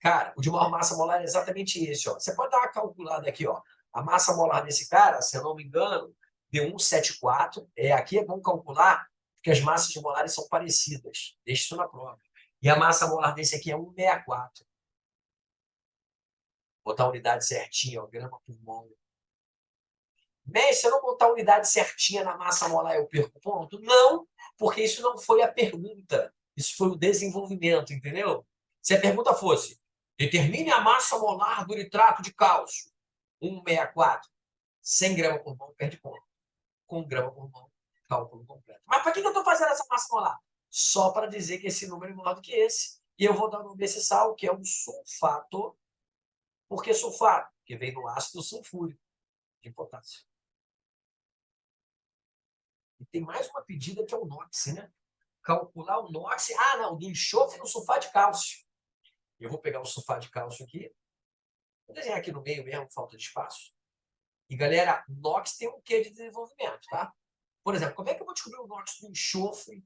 Cara, o de maior massa molar é exatamente esse. Ó. Você pode dar uma calculada aqui. Ó. A massa molar desse cara, se eu não me engano, deu 174. Aqui é bom calcular, porque as massas molares são parecidas. Deixa isso na prova. E a massa molar desse aqui é 164. Botar a unidade certinha, ó, grama por mol. Bem, se eu não botar a unidade certinha na massa molar, eu perco ponto? Não, porque isso não foi a pergunta. Isso foi o desenvolvimento, entendeu? Se a pergunta fosse, determine a massa molar do nitrato de cálcio, 164, 100 gramas por mol, perde ponto. Com 1 grama por mol, cálculo completo. Mas para que eu estou fazendo essa massa molar? Só para dizer que esse número é maior do que esse. E eu vou dar o nome desse sal, que é um sulfato. Por que sulfato? Porque vem do ácido sulfúrico de potássio. E tem mais uma pedida que é o NOx, né? Calcular o NOx. Ah, não, do enxofre no sulfato de cálcio. Eu vou pegar o sulfato de cálcio aqui. Vou desenhar aqui no meio mesmo, falta de espaço. E, galera, NOx tem um quê de desenvolvimento, tá? Por exemplo, como é que eu vou descobrir o NOx do enxofre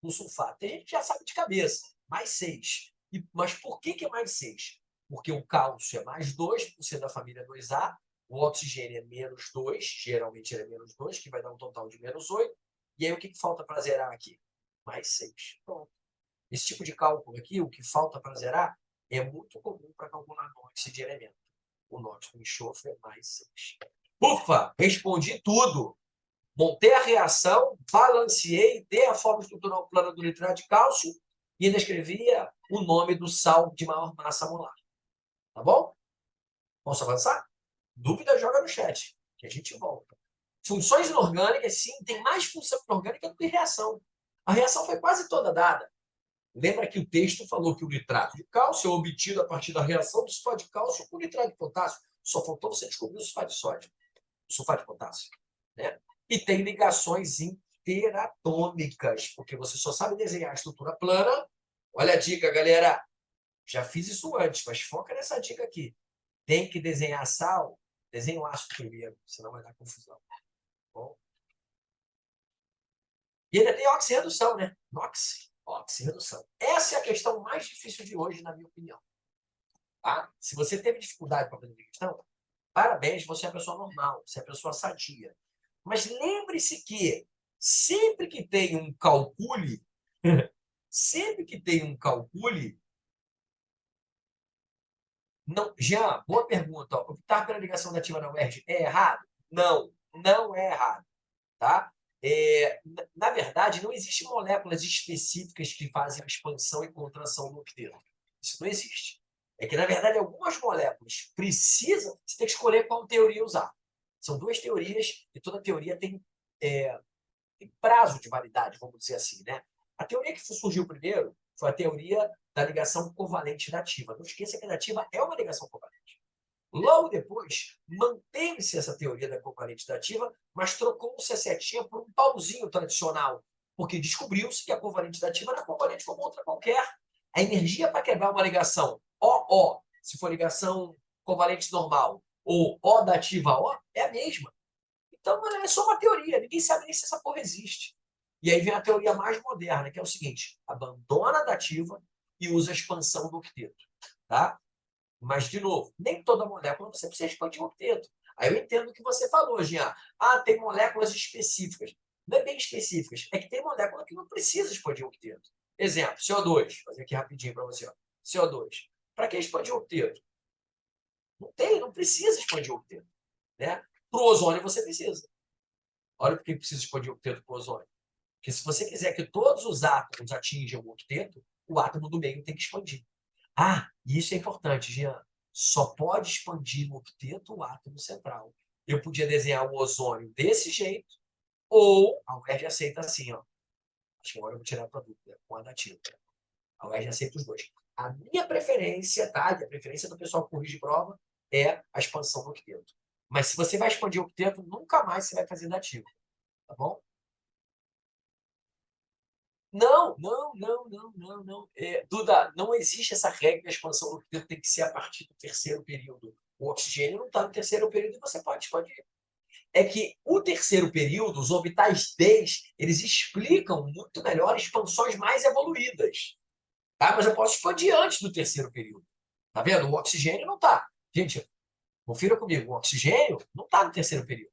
no sulfato? Tem gente que já sabe de cabeça. +6. Mas por que é +6? Porque o cálcio é +2, por ser da família 2A. O oxigênio é -2. Geralmente ele é -2, que vai dar um total de -8. E aí o que falta para zerar aqui? +6. Pronto. Esse tipo de cálculo aqui, o que falta para zerar, é muito comum para calcular NOx de elemento. O NOx do enxofre é +6. Ufa! Respondi tudo. Montei a reação, balanceei, dei a forma estrutural plana do nitrato de cálcio e ainda escrevia o nome do sal de maior massa molar. Tá bom? Posso avançar? Dúvida, joga no chat, que a gente volta. Funções inorgânicas, sim, tem mais função inorgânica do que reação. A reação foi quase toda dada. Lembra que o texto falou que o nitrato de cálcio é obtido a partir da reação do sulfato de cálcio com nitrato de potássio. Só faltou você descobrir o sulfato de sódio, o sulfato de potássio. Né? E tem ligações interatômicas, porque você só sabe desenhar a estrutura plana. Olha a dica, galera. Já fiz isso antes, mas foca nessa dica aqui. Tem que desenhar sal, desenha o ácido primeiro, senão vai dar confusão. Bom? E ainda tem oxirredução, né? NOx, oxirredução. Essa é a questão mais difícil de hoje, na minha opinião. Tá? Se você teve dificuldade para fazer a questão, parabéns, você é uma pessoa normal, você é uma pessoa sadia. Mas lembre-se que sempre que tem um calcule, sempre que tem um calcule, não, Jean, boa pergunta. Ó, optar pela ligação nativa na UERJ é errado? Não, não é errado. Tá? Na verdade, não existem moléculas específicas que fazem a expansão e contração no octeto. Isso não existe. É que, na verdade, algumas moléculas precisam, você tem que escolher qual teoria usar. São 2 teorias e toda teoria tem prazo de validade, vamos dizer assim. Né? A teoria que surgiu primeiro foi a teoria da ligação covalente nativa. Não esqueça que a nativa é uma ligação covalente. Logo depois, manteve-se essa teoria da covalente dativa, mas trocou-se a setinha por um pauzinho tradicional, porque descobriu-se que a covalente dativa era covalente como outra qualquer. A energia para quebrar uma ligação OO, se for ligação covalente normal, ou O dativa O, é a mesma. Então, é só uma teoria, ninguém sabe nem se essa porra existe. E aí vem a teoria mais moderna, que é o seguinte: abandona a dativa e usa a expansão do octeto. Tá? Mas, de novo, nem toda molécula você precisa expandir o octeto. Aí eu entendo o que você falou, Jean. Ah, tem moléculas específicas. Não é bem específicas, é que tem molécula que não precisa expandir o octeto. Exemplo, CO2. Vou fazer aqui rapidinho para você. Ó. CO2. Para que expandir o octeto? Não tem, não precisa expandir o octeto. Né? Para o ozônio você precisa. Olha por que precisa expandir o octeto para o ozônio. Porque se você quiser que todos os átomos atinjam o octeto, o átomo do meio tem que expandir. Ah, e isso é importante, Jean. Só pode expandir o octeto o átomo central. Eu podia desenhar o ozônio desse jeito, ou a UERJ aceita assim, ó. Acho que agora eu vou tirar para a dúvida, com a dativa. A UERJ aceita os dois. A minha preferência, tá? E a preferência do pessoal que corrige prova é a expansão do octeto. Mas se você vai expandir o octeto, nunca mais você vai fazer dativa, tá bom? Não, não, não, não, não, não. Duda, não existe essa regra de expansão do octeto, tem que ser a partir do terceiro período. O oxigênio não está no terceiro período e você pode expandir. É que o terceiro período, os orbitais D, eles explicam muito melhor expansões mais evoluídas. Tá? Mas eu posso expandir antes do terceiro período. Tá vendo? O oxigênio não está. Gente, confira comigo, o oxigênio não está no terceiro período.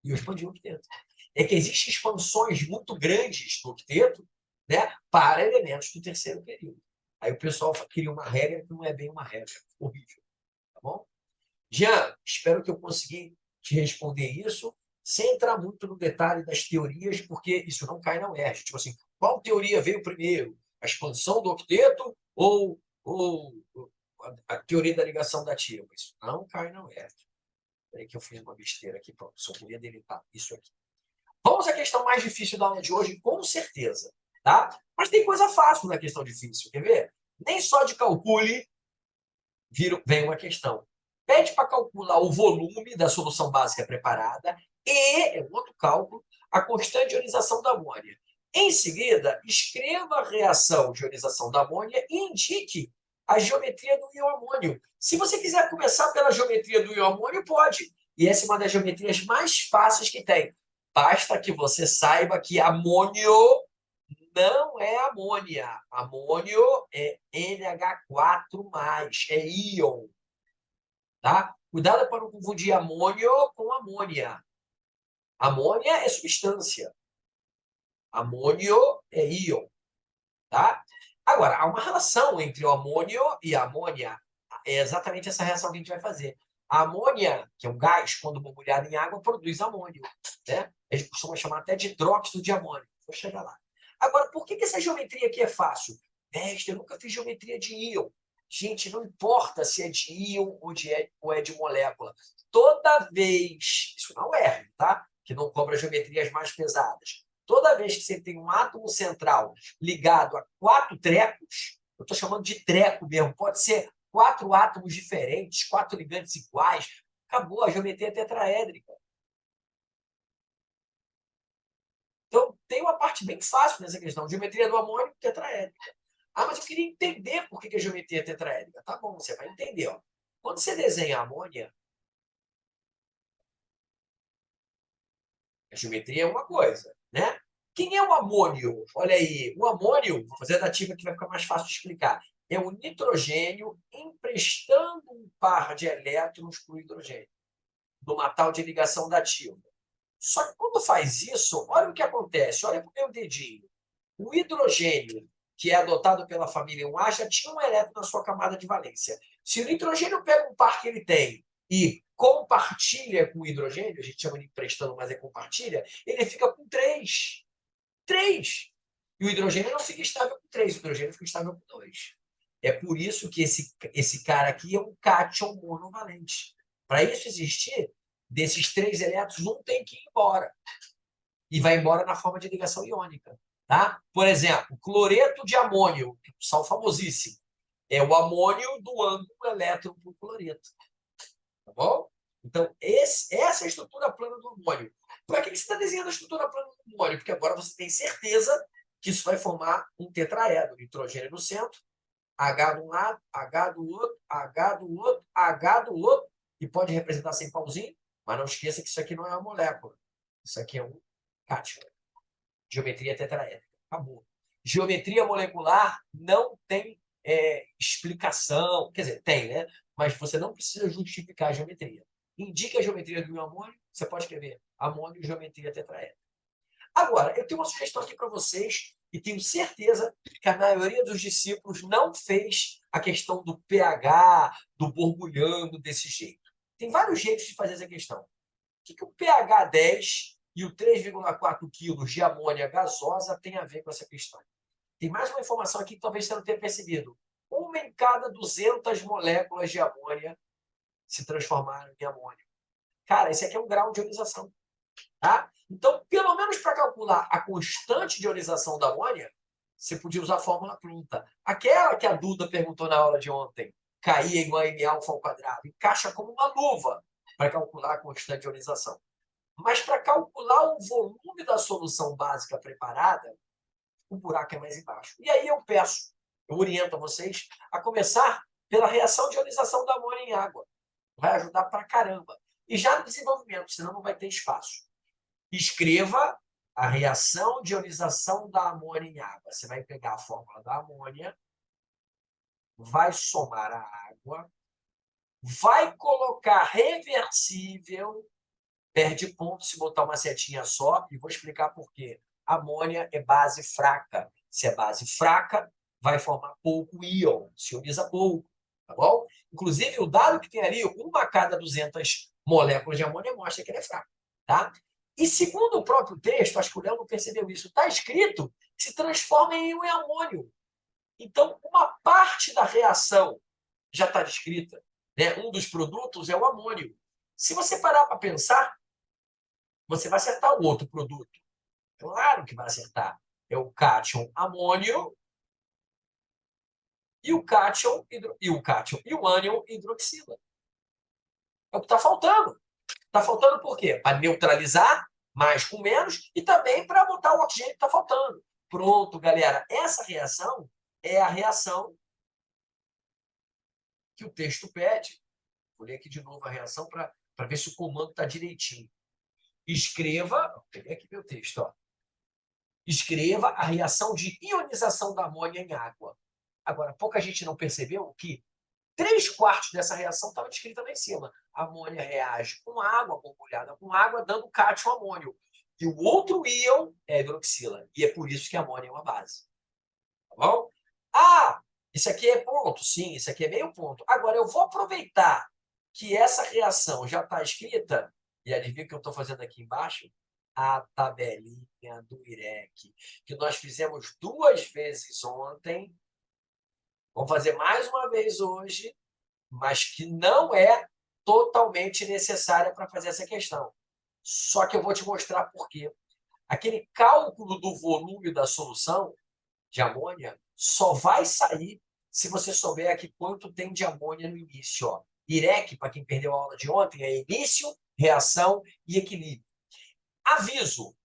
E eu expandi o octeto. É que existem expansões muito grandes do octeto, né, para elementos do terceiro período. Aí o pessoal queria uma regra que não é bem uma regra. Horrível. Tá bom? Jean, espero que eu consegui te responder isso, sem entrar muito no detalhe das teorias, porque isso não cai na UERJ. Tipo assim, qual teoria veio primeiro? A expansão do octeto ou a teoria da ligação dativa? Isso não cai na UERJ. Peraí que eu fiz uma besteira aqui, pronto, só queria deletar isso aqui. Vamos à questão mais difícil da aula de hoje, com certeza. Tá? Mas tem coisa fácil na questão difícil, quer ver? Nem só de calcule vem uma questão. Pede para calcular o volume da solução básica preparada e, é um outro cálculo, a constante de ionização da amônia. Em seguida, escreva a reação de ionização da amônia e indique a geometria do íon amônio. Se você quiser começar pela geometria do íon amônio, pode. E essa é uma das geometrias mais fáceis que tem. Basta que você saiba que amônio não é amônia. Amônio é NH4+, é íon. Tá? Cuidado para não confundir amônio com amônia. Amônia é substância. Amônio é íon. Tá? Agora, há uma relação entre o amônio e a amônia. É exatamente essa reação que a gente vai fazer. A amônia, que é um gás, quando mergulhado em água, produz amônio. Né? A gente costuma chamar até de hidróxido de amônio. Vou chegar lá. Agora, por que essa geometria aqui é fácil? Mestre, eu nunca fiz geometria de íon. Gente, não importa se é de íon ou é de molécula. Toda vez, isso não é, tá? Que não cobra geometrias mais pesadas. Toda vez que você tem um átomo central ligado a 4 trecos, eu estou chamando de treco mesmo, pode ser 4 átomos diferentes, 4 ligantes iguais, acabou a geometria tetraédrica. Então, tem uma parte bem fácil nessa questão. Geometria do amônio tetraédrica. Ah, mas eu queria entender por que a geometria é tetraédrica. Tá bom, você vai entender. Ó. Quando você desenha a amônia, a geometria é uma coisa, né? Quem é o amônio? Olha aí, o amônio, vou fazer a dativa que vai ficar mais fácil de explicar. É o nitrogênio emprestando um par de elétrons para o hidrogênio, numa tal de ligação dativa. Só que quando faz isso, olha o que acontece, olha para o meu dedinho. O hidrogênio, que é adotado pela família 1A, já tinha um elétron na sua camada de valência. Se o nitrogênio pega um par que ele tem e compartilha com o hidrogênio, a gente chama de emprestando, mas é compartilha, ele fica com 3. 3. E o hidrogênio não fica estável com 3, o hidrogênio fica estável com 2. É por isso que esse cara aqui é um cátion monovalente. Para isso existir, desses 3 elétrons, um tem que ir embora. E vai embora na forma de ligação iônica. Tá? Por exemplo, cloreto de amônio, que é um sal famosíssimo. É o amônio doando um elétron para o cloreto. Tá bom? Então, essa é a estrutura plana do amônio. Para que você está desenhando a estrutura plana do amônio? Porque agora você tem certeza que isso vai formar um tetraedro, nitrogênio no centro, H de um lado, H do outro, H do outro, H do outro, e pode representar sem pauzinho, mas não esqueça que isso aqui não é uma molécula. Isso aqui é um cátion. Geometria tetraédrica. Acabou. Geometria molecular não tem explicação. Quer dizer, tem, né? Mas você não precisa justificar a geometria. Indica a geometria do meu amônio, você pode escrever amônio geometria tetraédrica. Agora, eu tenho uma sugestão aqui para vocês e tenho certeza que a maioria dos discípulos não fez a questão do pH, do borbulhando desse jeito. Tem vários jeitos de fazer essa questão. O que o pH 10 e o 3,4 quilos de amônia gasosa tem a ver com essa questão? Tem mais uma informação aqui que talvez você não tenha percebido. Uma em cada 200 moléculas de amônia se transformaram em amônio. Cara, esse aqui é um grau de ionização. Tá? Então, pelo menos para calcular a constante de ionização da amônia, você podia usar a fórmula pronta. Aquela que a Duda perguntou na aula de ontem, caía igual a m alfa ao quadrado, encaixa como uma luva para calcular a constante de ionização. Mas para calcular o volume da solução básica preparada, o buraco é mais embaixo. E aí eu oriento a vocês a começar pela reação de ionização da amônia em água. Vai ajudar pra caramba. E já no desenvolvimento, senão não vai ter espaço. Escreva a reação de ionização da amônia em água. Você vai pegar a fórmula da amônia, vai somar a água, vai colocar reversível, perde ponto se botar uma setinha só, e vou explicar por quê. Amônia é base fraca. Se é base fraca, vai formar pouco íon, se ioniza pouco, tá bom? Inclusive, o dado que tem ali, uma a cada 200 moléculas de amônia, mostra que ele é fraco, tá? E segundo o próprio texto, acho que o Léo não percebeu isso, está escrito que se transforma em íon em amônio. Então, uma parte da reação já está descrita, né? Um dos produtos é o amônio. Se você parar para pensar, você vai acertar o outro produto. Claro que vai acertar. É o cátion amônio e o cátion e o ânion hidroxila. É o que está faltando. Está faltando por quê? Para neutralizar mais com menos e também para botar o oxigênio que está faltando. Pronto, galera. Essa reação é a reação que o texto pede. Vou ler aqui de novo a reação para ver se o comando está direitinho. Escreva, peguei aqui meu texto, ó. Escreva a reação de ionização da amônia em água. Agora, pouca gente não percebeu que 3/4 dessa reação estava descrita lá em cima. A amônia reage com água, borbulhada com água, dando cátion amônio. E o outro íon é a hidroxila. E é por isso que a amônia é uma base. Tá bom? Ah, isso aqui é ponto? Sim, isso aqui é meio ponto. Agora, eu vou aproveitar que essa reação já está escrita, e adivinha o que eu estou fazendo aqui embaixo? A tabelinha do IREC, que nós fizemos 2 vezes ontem. Vamos fazer mais uma vez hoje, mas que não é totalmente necessária para fazer essa questão. Só que eu vou te mostrar por quê. Aquele cálculo do volume da solução de amônia só vai sair se você souber aqui quanto tem de amônia no início. Ó. IREC, para quem perdeu a aula de ontem, é início, reação e equilíbrio. Aviso,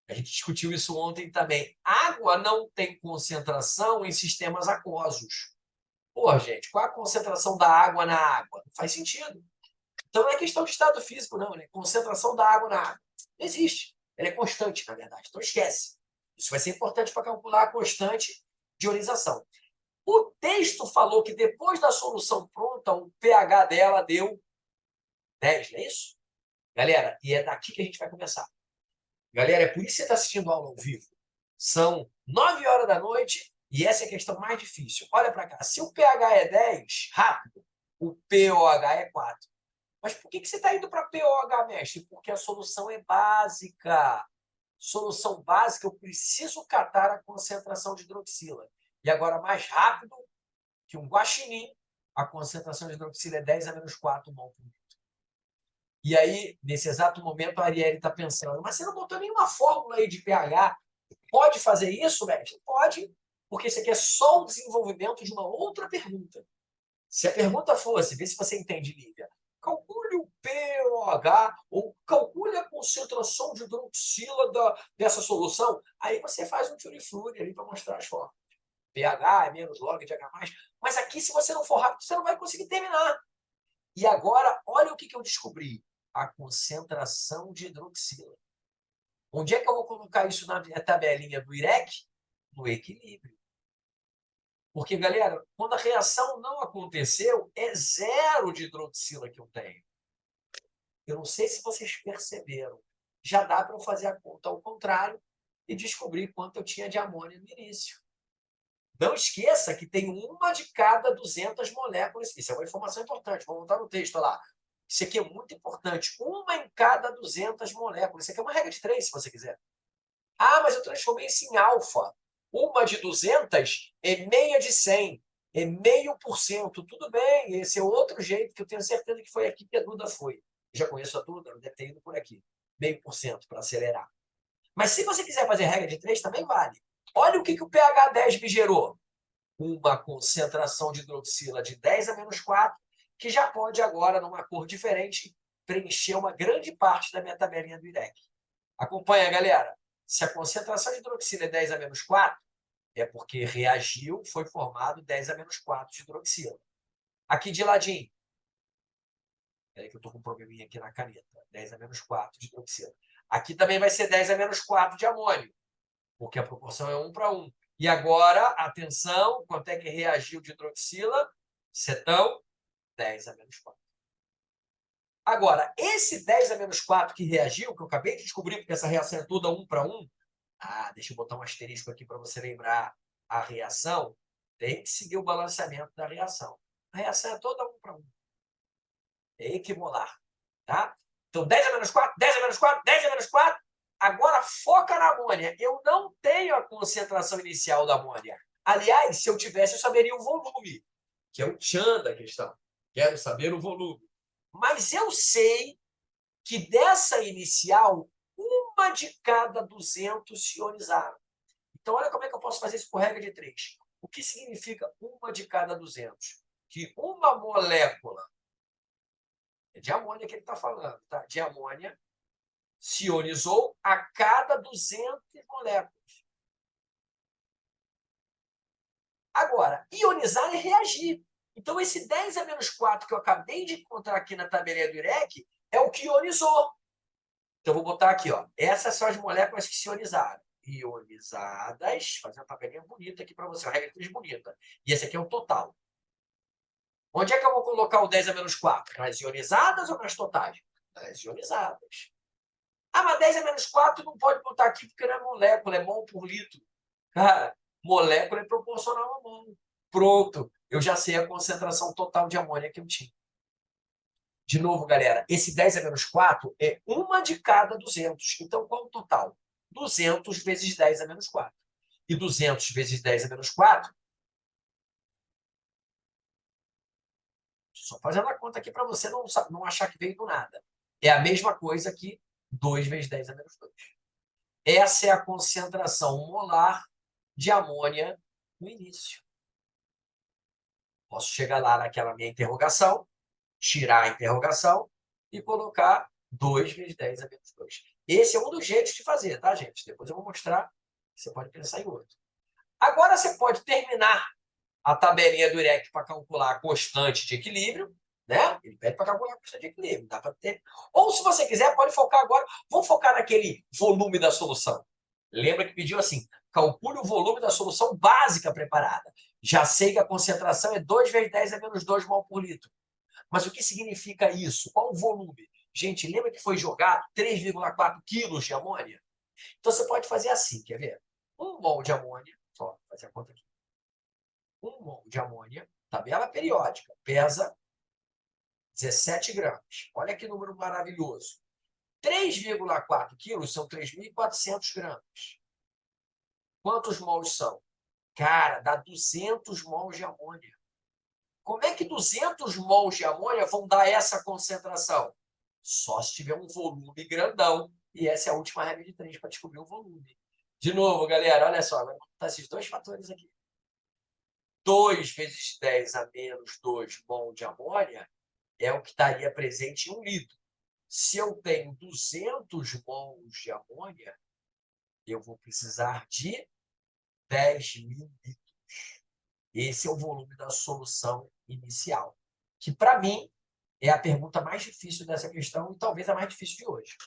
a gente discutiu isso ontem também. Água não tem concentração em sistemas aquosos. Pô, gente, qual a concentração da água na água? Não faz sentido. Então não é questão de estado físico, não, né? Concentração da água na água. Não existe. Ela é constante, na verdade. Então esquece. Isso vai ser importante para calcular a constante de ionização. O texto falou que depois da solução pronta, o pH dela deu 10, não é isso? Galera, e é daqui que a gente vai começar. Galera, é por isso que você está assistindo a aula ao vivo. São 9 horas da noite e essa é a questão mais difícil. Olha para cá. Se o pH é 10, rápido, o pOH é 4. Mas por que você está indo para pOH, mestre? Porque a solução é básica. Solução básica, eu preciso catar a concentração de hidroxila. E agora, mais rápido que um guaxinim, a concentração de hidroxila é 10 a menos 4 mol por litro. E aí, nesse exato momento, a Arielle está pensando, mas você não botou nenhuma fórmula aí de pH. Pode fazer isso, mestre? Pode, porque isso aqui é só o desenvolvimento de uma outra pergunta. Se a pergunta fosse, vê se você entende, Lívia, pOH, ou calcule a concentração de hidroxila dessa solução. Aí você faz um tchuri-fluri ali para mostrar as formas. pH é menos log de H+. Mas aqui, se você não for rápido, você não vai conseguir terminar. E agora, olha o que eu descobri. A concentração de hidroxila. Onde é que eu vou colocar isso na minha tabelinha do IREC? No equilíbrio. Porque, galera, quando a reação não aconteceu, é 0 de hidroxila que eu tenho. Eu não sei se vocês perceberam. Já dá para eu fazer a conta ao contrário e descobrir quanto eu tinha de amônia no início. Não esqueça que tem uma de cada 200 moléculas. Isso é uma informação importante. Vou voltar no texto lá. Isso aqui é muito importante. Uma em cada 200 moléculas. Isso aqui é uma regra de 3, se você quiser. Ah, mas eu transformei isso em alfa. Uma de 200 é meia de 100. É 0,5%. Tudo bem, esse é outro jeito que eu tenho certeza que foi aqui que a Duda foi. Já conheço a Duda, não deve ter ido por aqui. 0,5% para acelerar. Mas se você quiser fazer regra de 3, também vale. Olha o que o pH 10 me gerou. Uma concentração de hidroxila de 10 a menos 4, que já pode agora, numa cor diferente, preencher uma grande parte da minha tabelinha do IREC. Acompanha, galera. Se a concentração de hidroxila é 10 a menos 4, é porque reagiu, foi formado 10 a menos 4 de hidroxila. Aqui de ladinho. Espera que eu estou com um probleminha aqui na caneta. 10 a menos 4 de hidroxila. Aqui também vai ser 10 a menos 4 de amônio, porque a proporção é 1 para 1. E agora, atenção, quanto é que reagiu de hidroxila? Cetão, 10 a menos 4. Agora, esse 10 a menos 4 que reagiu, que eu acabei de descobrir, porque essa reação é toda 1 para 1, deixa eu botar um asterisco aqui para você lembrar a reação, tem que seguir o balanceamento da reação. A reação é toda 1 para 1. É equimolar. Tá? Então, 10 a menos 4, 10 a menos 4, 10 a menos 4. Agora, foca na amônia. Eu não tenho a concentração inicial da amônia. Aliás, se eu tivesse, eu saberia o volume, que é o tchan da questão. Quero saber o volume. Mas eu sei que dessa inicial, uma de cada 200 se ionizaram. Então, olha como é que eu posso fazer isso por regra de 3. O que significa uma de cada 200? Que uma molécula, é de amônia que ele está falando, tá? De amônia, se ionizou a cada 200 moléculas. Agora, ionizar é reagir. Então, esse 10 a menos 4 que eu acabei de encontrar aqui na tabelinha do IREC é o que ionizou. Então, eu vou botar aqui, ó. Essas são as moléculas que se ionizaram. Ionizadas, fazer uma tabelinha bonita aqui para você, uma regra 3 bonita. E esse aqui é o total. Onde é que eu vou colocar o 10 a menos 4? Nas ionizadas ou nas totais? Nas ionizadas. Mas 10 a menos 4 não pode botar aqui porque não é molécula, é mol por litro. Cara, molécula é proporcional a mol. Pronto, eu já sei a concentração total de amônia que eu tinha. De novo, galera, esse 10 a menos 4 é uma de cada 200. Então, qual o total? 200 vezes 10 a menos 4. E 200 vezes 10 a menos 4... Só fazendo a conta aqui para você não achar que veio do nada. É a mesma coisa que 2 vezes 10 a menos 2. Essa é a concentração molar de amônia no início. Posso chegar lá naquela minha interrogação, tirar a interrogação e colocar 2 vezes 10 a menos 2. Esse é um dos jeitos de fazer, tá, gente? Depois eu vou mostrar. Você pode pensar em outro. Agora você pode terminar a tabelinha do IREC para calcular a constante de equilíbrio, né? Ele pede para calcular a constante de equilíbrio, dá para ter. Ou, se você quiser, pode focar agora. Vamos focar naquele volume da solução. Lembra que pediu assim: calcule o volume da solução básica preparada. Já sei que a concentração é 2 vezes 10 a menos 2 mol por litro. Mas o que significa isso? Qual o volume? Gente, lembra que foi jogado 3,4 quilos de amônia? Então, você pode fazer assim, quer ver? 1 mol de amônia, só fazer a conta aqui. 1 mol de amônia, tabela periódica, pesa 17 gramas. Olha que número maravilhoso. 3,4 quilos são 3.400 gramas. Quantos mols são? Cara, dá 200 mols de amônia. Como é que 200 mols de amônia vão dar essa concentração? Só se tiver um volume grandão. E essa é a última regra de 3 para descobrir o volume. De novo, galera, olha só. Agora vou botar esses dois fatores aqui. 2 vezes 10 a menos 2 mol de amônia é o que estaria presente em 1 litro. Se eu tenho 200 mols de amônia, eu vou precisar de 10.000 litros. Esse é o volume da solução inicial, que, para mim, é a pergunta mais difícil dessa questão e talvez a mais difícil de hoje.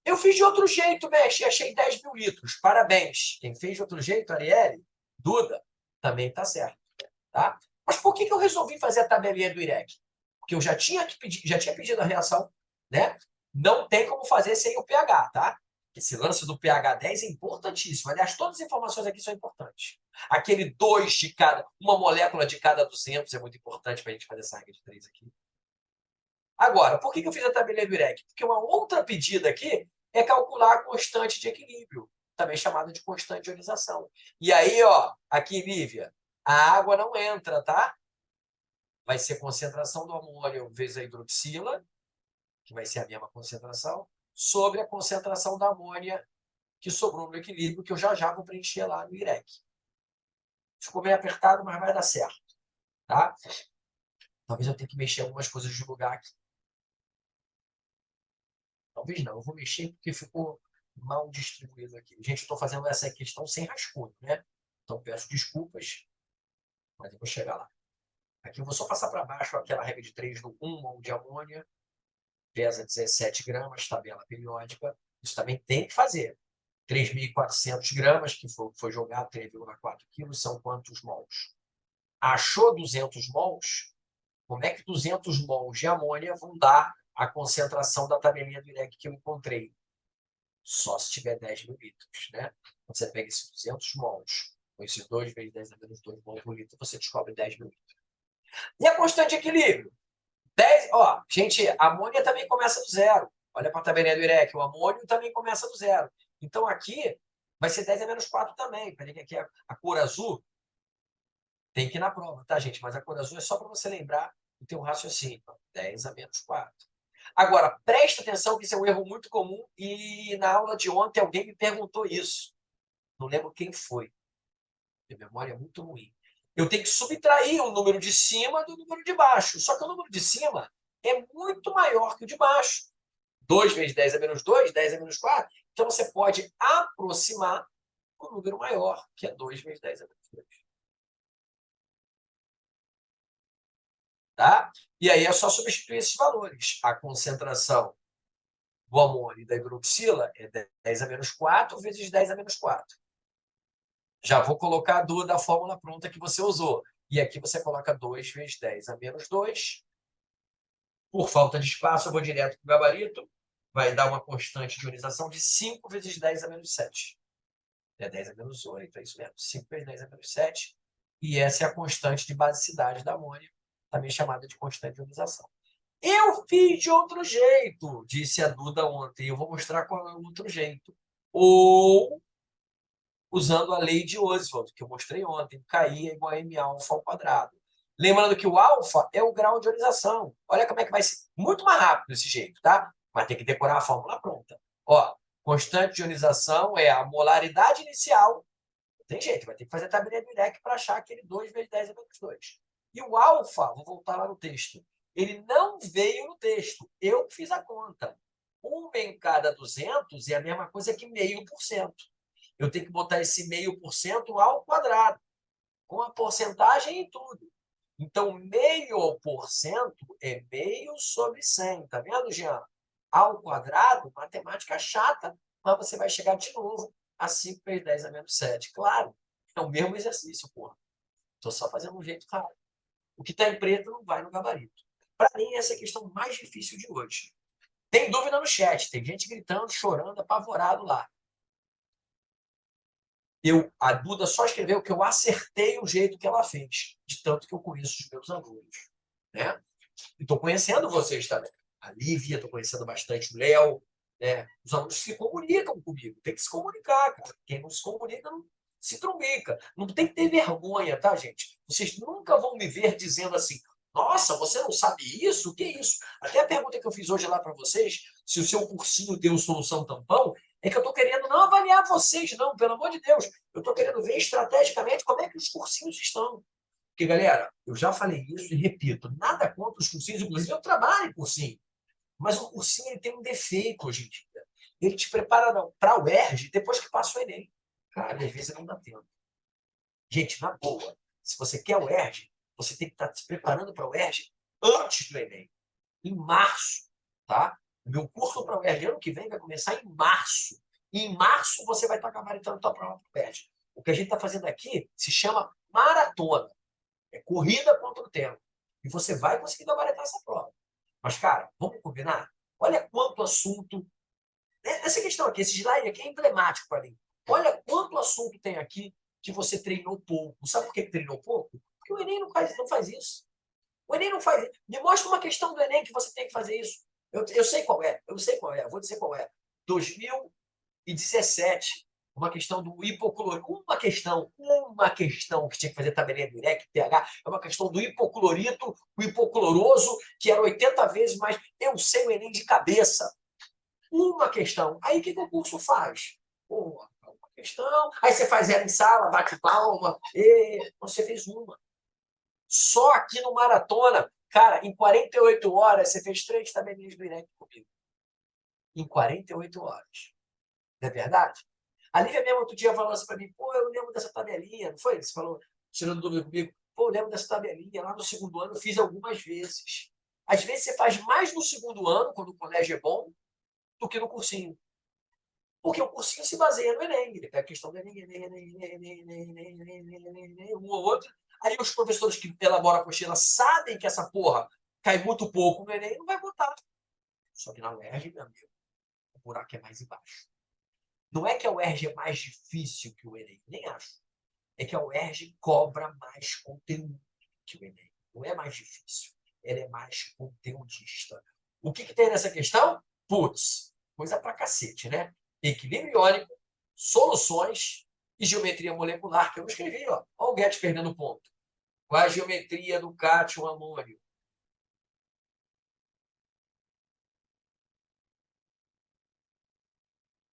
Eu fiz de outro jeito, Mestre, achei 10.000 litros. Parabéns. Quem fez de outro jeito, Arielle, Duda, também está certo. Tá? Mas por que eu resolvi fazer a tabelinha do IREC? Porque eu já tinha pedido a reação, né? Não tem como fazer sem o pH, tá? Esse lance do pH 10 é importantíssimo. Aliás, todas as informações aqui são importantes. Aquele 2 de cada, uma molécula de cada 200 é muito importante para a gente fazer essa regra de 3 aqui. Agora, por que eu fiz a tabelinha do IREC? Porque uma outra pedida aqui é calcular a constante de equilíbrio, também chamada de constante de ionização. E aí, ó, aqui, Lívia, a água não entra, tá? Vai ser concentração do amônio vezes a hidroxila, que vai ser a mesma concentração, sobre a concentração da amônia que sobrou no equilíbrio, que eu já vou preencher lá no IREC. Ficou meio apertado, mas vai dar certo, tá? Talvez eu tenha que mexer algumas coisas de lugar aqui. Talvez não, eu vou mexer porque ficou mal distribuído aqui. Gente, eu estou fazendo essa questão sem rascunho, né? Então peço desculpas, mas eu vou chegar lá. Aqui eu vou só passar para baixo aquela regra de 3 do 1 mol de amônia, pesa 17 gramas, tabela periódica. Isso também tem que fazer. 3.400 gramas, que foi jogado 3,4 quilos, são quantos mols? Achou 200 mols? Como é que 200 mols de amônia vão dar a concentração da tabelinha do IREC que eu encontrei? Só se tiver 10.000 litros, né? Então, você pega esses 200 mols, com esses 2 vezes 10 a menos 2 mols por litro, você descobre 10.000 litros. E a constante de equilíbrio? 10, ó, gente, a amônia também começa do zero. Olha para a tabelinha do IREC, o amônio também começa do zero. Então, aqui vai ser 10 a menos 4 também. Peraí, que aqui a cor azul tem que ir na prova, tá, gente? Mas a cor azul é só para você lembrar do teu raciocínio. Então, 10 a menos 4. Agora, presta atenção que isso é um erro muito comum e na aula de ontem alguém me perguntou isso. Não lembro quem foi. Minha memória é muito ruim. Eu tenho que subtrair o número de cima do número de baixo. Só que o número de cima é muito maior que o de baixo. 2 vezes 10 a menos 2, 10 a menos 4. Então, você pode aproximar o número maior, que é 2 vezes 10 a menos 2. Tá? E aí é só substituir esses valores. A concentração do amônio e da hidroxila é 10 a menos 4 vezes 10 a menos 4. Já vou colocar a da fórmula pronta que você usou. E aqui você coloca 2 vezes 10 a menos 2. Por falta de espaço, eu vou direto para o gabarito. Vai dar uma constante de ionização de 5 vezes 10 a menos 7. É 10 a menos 8, é isso mesmo. 5 vezes 10 a menos 7. E essa é a constante de basicidade da amônia, também chamada de constante de ionização. Eu fiz de outro jeito, disse a Duda ontem. Eu vou mostrar qual é o outro jeito. Ou usando a lei de Oswald, que eu mostrei ontem. KI é igual a M alfa ao quadrado. Lembrando que o alfa é o grau de ionização. Olha como é que vai ser muito mais rápido desse jeito, tá? Mas tem que decorar a fórmula pronta. Ó, constante de ionização é a molaridade inicial. Não tem jeito, vai ter que fazer a tabelinha do IREC para achar aquele 2 vezes 10 a menos 2. E o alfa, vou voltar lá no texto, ele não veio no texto. Eu fiz a conta. 1 em cada 200 é a mesma coisa que 0,5%. Eu tenho que botar esse 0,5% ao quadrado, com a porcentagem e tudo. Então, 0,5% é meio sobre 100. Tá vendo, Jean? Ao quadrado, matemática chata, mas você vai chegar de novo a 5 vezes 10 a menos 7. Claro, é o mesmo exercício, porra. Estou só fazendo um jeito claro. O que está em preto não vai no gabarito. Para mim, essa é a questão mais difícil de hoje. Tem dúvida no chat, tem gente gritando, chorando, apavorado lá. A Duda só escreveu que eu acertei o jeito que ela fez, de tanto que eu conheço os meus alunos. Né? E estou conhecendo vocês também. A Lívia, estou conhecendo bastante o Léo. Né? Os alunos se comunicam comigo. Tem que se comunicar, cara. Quem não se comunica não se trumbica. Não tem que ter vergonha, tá, gente? Vocês nunca vão me ver dizendo assim, nossa, você não sabe isso? O que é isso? Até a pergunta que eu fiz hoje lá para vocês, se o seu cursinho deu solução tampão, é que eu estou querendo não avaliar vocês, não, pelo amor de Deus. Eu estou querendo ver estrategicamente como é que os cursinhos estão. Porque, galera, eu já falei isso e repito, nada contra os cursinhos, inclusive eu trabalho em cursinho. Mas o cursinho ele tem um defeito hoje em dia. Ele te prepara para o UERJ depois que passa o Enem. Cara, às vezes não dá tempo. Gente, na boa, se você quer o UERJ, você tem que estar se preparando para o UERJ antes do Enem, em março, tá? O meu curso para o UERJ ano que vem vai começar em março. E em março você vai estar gabaritando a tua prova para o UERJ. O que a gente está fazendo aqui se chama maratona. É corrida contra o tempo. E você vai conseguir gabaritar essa prova. Mas, cara, vamos combinar? Olha quanto assunto. Essa questão aqui, esse slide aqui é emblemático para mim. Olha quanto assunto tem aqui que você treinou pouco. Sabe por que treinou pouco? Porque o Enem não faz isso. O Enem não faz isso. Me mostra uma questão do Enem que você tem que fazer isso. Eu sei qual é, eu sei qual é, eu vou dizer qual é. 2017, uma questão do hipoclorito. Uma questão que tinha que fazer tabelinha do IREC, pH, é uma questão do hipoclorito, o hipocloroso, que era 80 vezes mais. Eu sei o Enem de cabeça. Uma questão. Aí o que o curso faz? Pô, uma questão. Aí você faz ela em sala, bate palma. E você fez uma. Só aqui no Maratona, cara, em 48 horas, você fez 3 tabelinhas do IREC comigo. Em 48 horas. Não é verdade? A Lívia mesmo outro dia falou assim para mim, pô, eu lembro dessa tabelinha, não foi? Você falou, tirando dúvida comigo, pô, eu lembro dessa tabelinha, lá no segundo ano eu fiz algumas vezes. Às vezes você faz mais no segundo ano, quando o colégio é bom, do que no cursinho. Porque o cursinho se baseia no Enem. Ele pega a questão do Enem, um ou outro. Aí os professores que elaboram a apostila sabem que essa porra cai muito pouco no Enem, não vai botar. Só que na UERJ, meu amigo, o buraco é mais embaixo. Não é que a UERJ é mais difícil que o Enem, nem acho. É que a UERJ cobra mais conteúdo que o Enem. Não é mais difícil. Ela é mais conteudista. O que tem nessa questão? Putz, coisa pra cacete, né? Equilíbrio iônico, soluções e geometria molecular, que eu escrevi, ó. Olha o Guedes perdendo ponto. Qual a geometria do cátion amônio?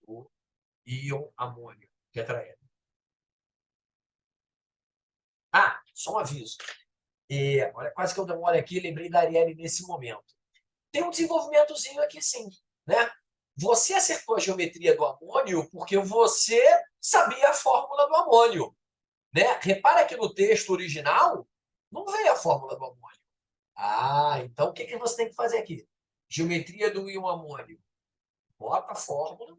O íon amônio, tetraedro. Ah, só um aviso. Olha, quase que eu dei uma olha aqui e lembrei da Arielle nesse momento. Tem um desenvolvimentozinho aqui sim, né? Você acertou a geometria do amônio porque você sabia a fórmula do amônio, né? Repara que no texto original não veio a fórmula do amônio. Ah, então o que você tem que fazer aqui? Geometria do íon amônio. Bota a fórmula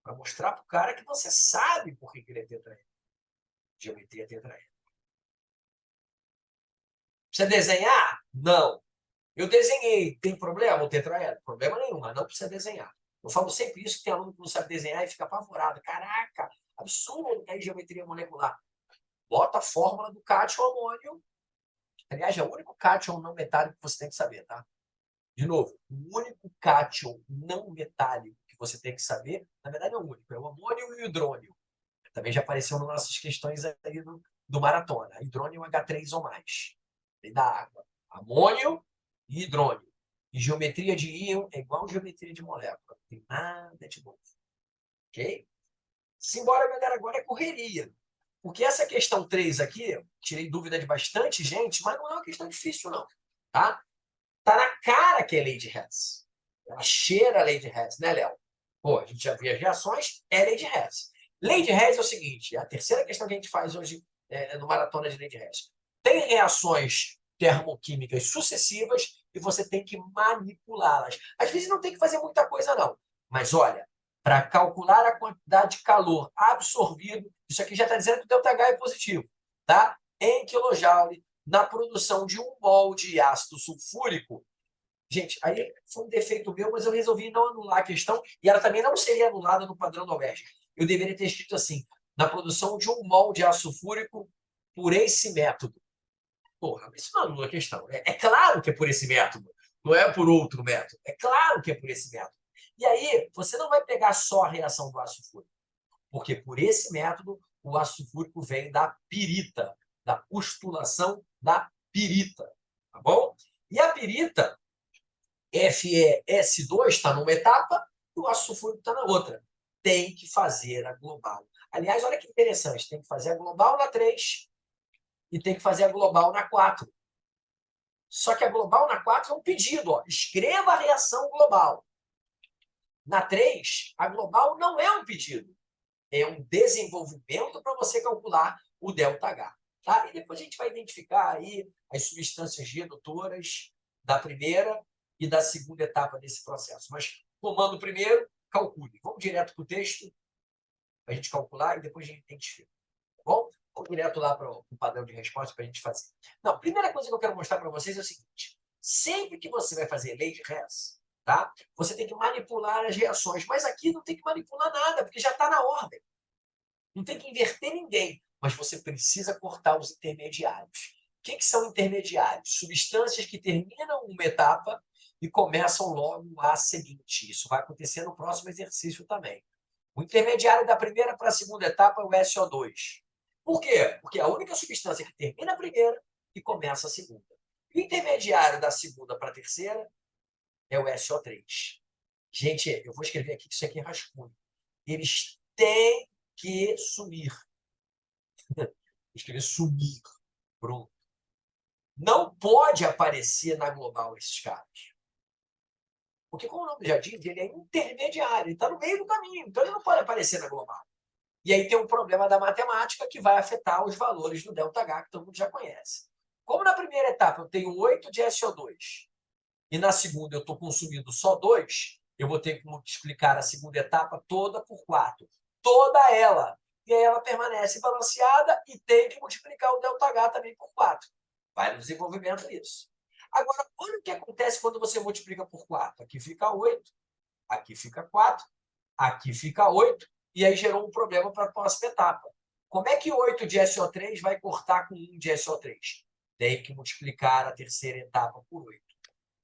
para mostrar para o cara que você sabe por que ele é tetraedro. Geometria tetraedro. Precisa desenhar? Não. Eu desenhei. Tem problema o tetraedro? Problema nenhum, mas não precisa desenhar. Eu falo sempre isso, que tem aluno que não sabe desenhar e fica apavorado. Caraca, absurdo que é geometria molecular. Bota a fórmula do cátion amônio. Aliás, é o único cátion não metálico que você tem que saber, tá? De novo, o único cátion não metálico que você tem que saber, na verdade é o único, é o amônio e o hidrônio. Também já apareceu nas nossas questões aí do maratona. Hidrônio H3 ou mais. Vem da água. Amônio e hidrônio. E geometria de íon é igual geometria de molécula. Não tem nada de novo. Ok? Simbora, galera, agora é correria. Porque essa questão 3 aqui, tirei dúvida de bastante gente, mas não é uma questão difícil, não. Tá? Tá na cara que é lei de Hess. Ela cheira a lei de Hess, né, Léo? Pô, a gente já viu as reações, é lei de Hess. Lei de Hess é o seguinte, a terceira questão que a gente faz hoje no Maratona de Lei de Hess. Tem reações termoquímicas sucessivas e você tem que manipulá-las. Às vezes não tem que fazer muita coisa, não. Mas olha, para calcular a quantidade de calor absorvido, isso aqui já está dizendo que o ΔH é positivo, tá? Em quilojoule, na produção de 1 mol de ácido sulfúrico. Gente, aí foi um defeito meu, mas eu resolvi não anular a questão e ela também não seria anulada no padrão do UERJ. Eu deveria ter escrito assim, na produção de 1 mol de ácido sulfúrico por esse método. Porra, isso não anula a questão. É claro que é por esse método, não é por outro método. É claro que é por esse método. E aí, você não vai pegar só a reação do ácido sulfúrico, porque por esse método o ácido sulfúrico vem da pirita, da pustulação da pirita. Tá bom? E a pirita, FeS2 está numa etapa e o ácido sulfúrico está na outra. Tem que fazer a global. Aliás, olha que interessante, tem que fazer a global na 3 e tem que fazer a global na 4. Só que a global na 4 é um pedido. Ó. Escreva a reação global. Na 3, a global não é um pedido. É um desenvolvimento para você calcular o ΔH. Tá? E depois a gente vai identificar aí as substâncias redutoras da primeira e da segunda etapa desse processo. Mas, comando primeiro, calcule. Vamos direto para o texto, para a gente calcular e depois a gente identifica. Tá bom? Vamos direto lá para o padrão de resposta para a gente fazer. Não, a primeira coisa que eu quero mostrar para vocês é o seguinte. Sempre que você vai fazer lei de Hess, tá? Você tem que manipular as reações. Mas aqui não tem que manipular nada, porque já está na ordem. Não tem que inverter ninguém, mas você precisa cortar os intermediários. O que são intermediários? Substâncias que terminam uma etapa e começam logo a seguinte. Isso vai acontecer no próximo exercício também. O intermediário da primeira para a segunda etapa é o SO2. Por quê? Porque é a única substância que termina a primeira e começa a segunda. O intermediário da segunda para a terceira é o SO3. Gente, eu vou escrever aqui que isso aqui é rascunho. Eles têm que sumir. Escrever sumir. Pronto. Não pode aparecer na global esses caras. Porque, como o nome já diz, ele é intermediário, ele está no meio do caminho, então ele não pode aparecer na global. E aí tem um problema da matemática que vai afetar os valores do ΔH, que todo mundo já conhece. Como na primeira etapa eu tenho 8 de SO2 e na segunda eu estou consumindo só 2, eu vou ter que multiplicar a segunda etapa toda por 4. Toda ela. E aí ela permanece balanceada e tem que multiplicar o ΔH também por 4. Vai no desenvolvimento isso. Agora, olha o que acontece quando você multiplica por 4. Aqui fica 8, aqui fica 4, aqui fica 8, e aí gerou um problema para a próxima etapa. Como é que 8 de SO3 vai cortar com 1 de SO3? Tem que multiplicar a terceira etapa por 8.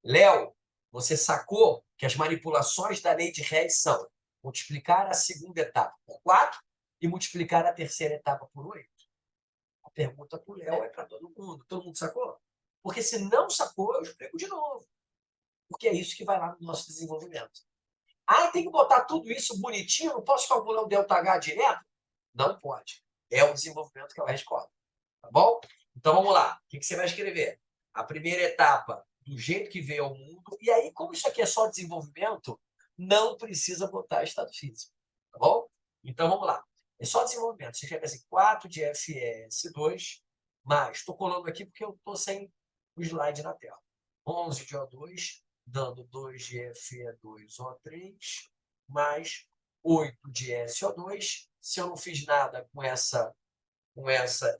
Léo, você sacou que as manipulações da lei de Hess são multiplicar a segunda etapa por 4 e multiplicar a terceira etapa por 8? A pergunta para o Léo é para todo mundo. Todo mundo sacou? Porque se não sacou, eu explico de novo. Porque é isso que vai lá no nosso desenvolvimento. Ah, tem que botar tudo isso bonitinho? Não posso calcular o ΔH direto? Não pode. É o desenvolvimento que ela escola. Tá bom? Então vamos lá. O que você vai escrever? A primeira etapa, do jeito que veio ao mundo. E aí, como isso aqui é só desenvolvimento, não precisa botar estado físico. Tá bom? Então vamos lá. É só desenvolvimento. Você escreve assim: 4 de FeS2, mais. Estou colando aqui porque eu estou sem o slide na tela. 11 de O2, dando 2 de Fe2O3, mais 8 de SO2. Se eu não fiz nada com essa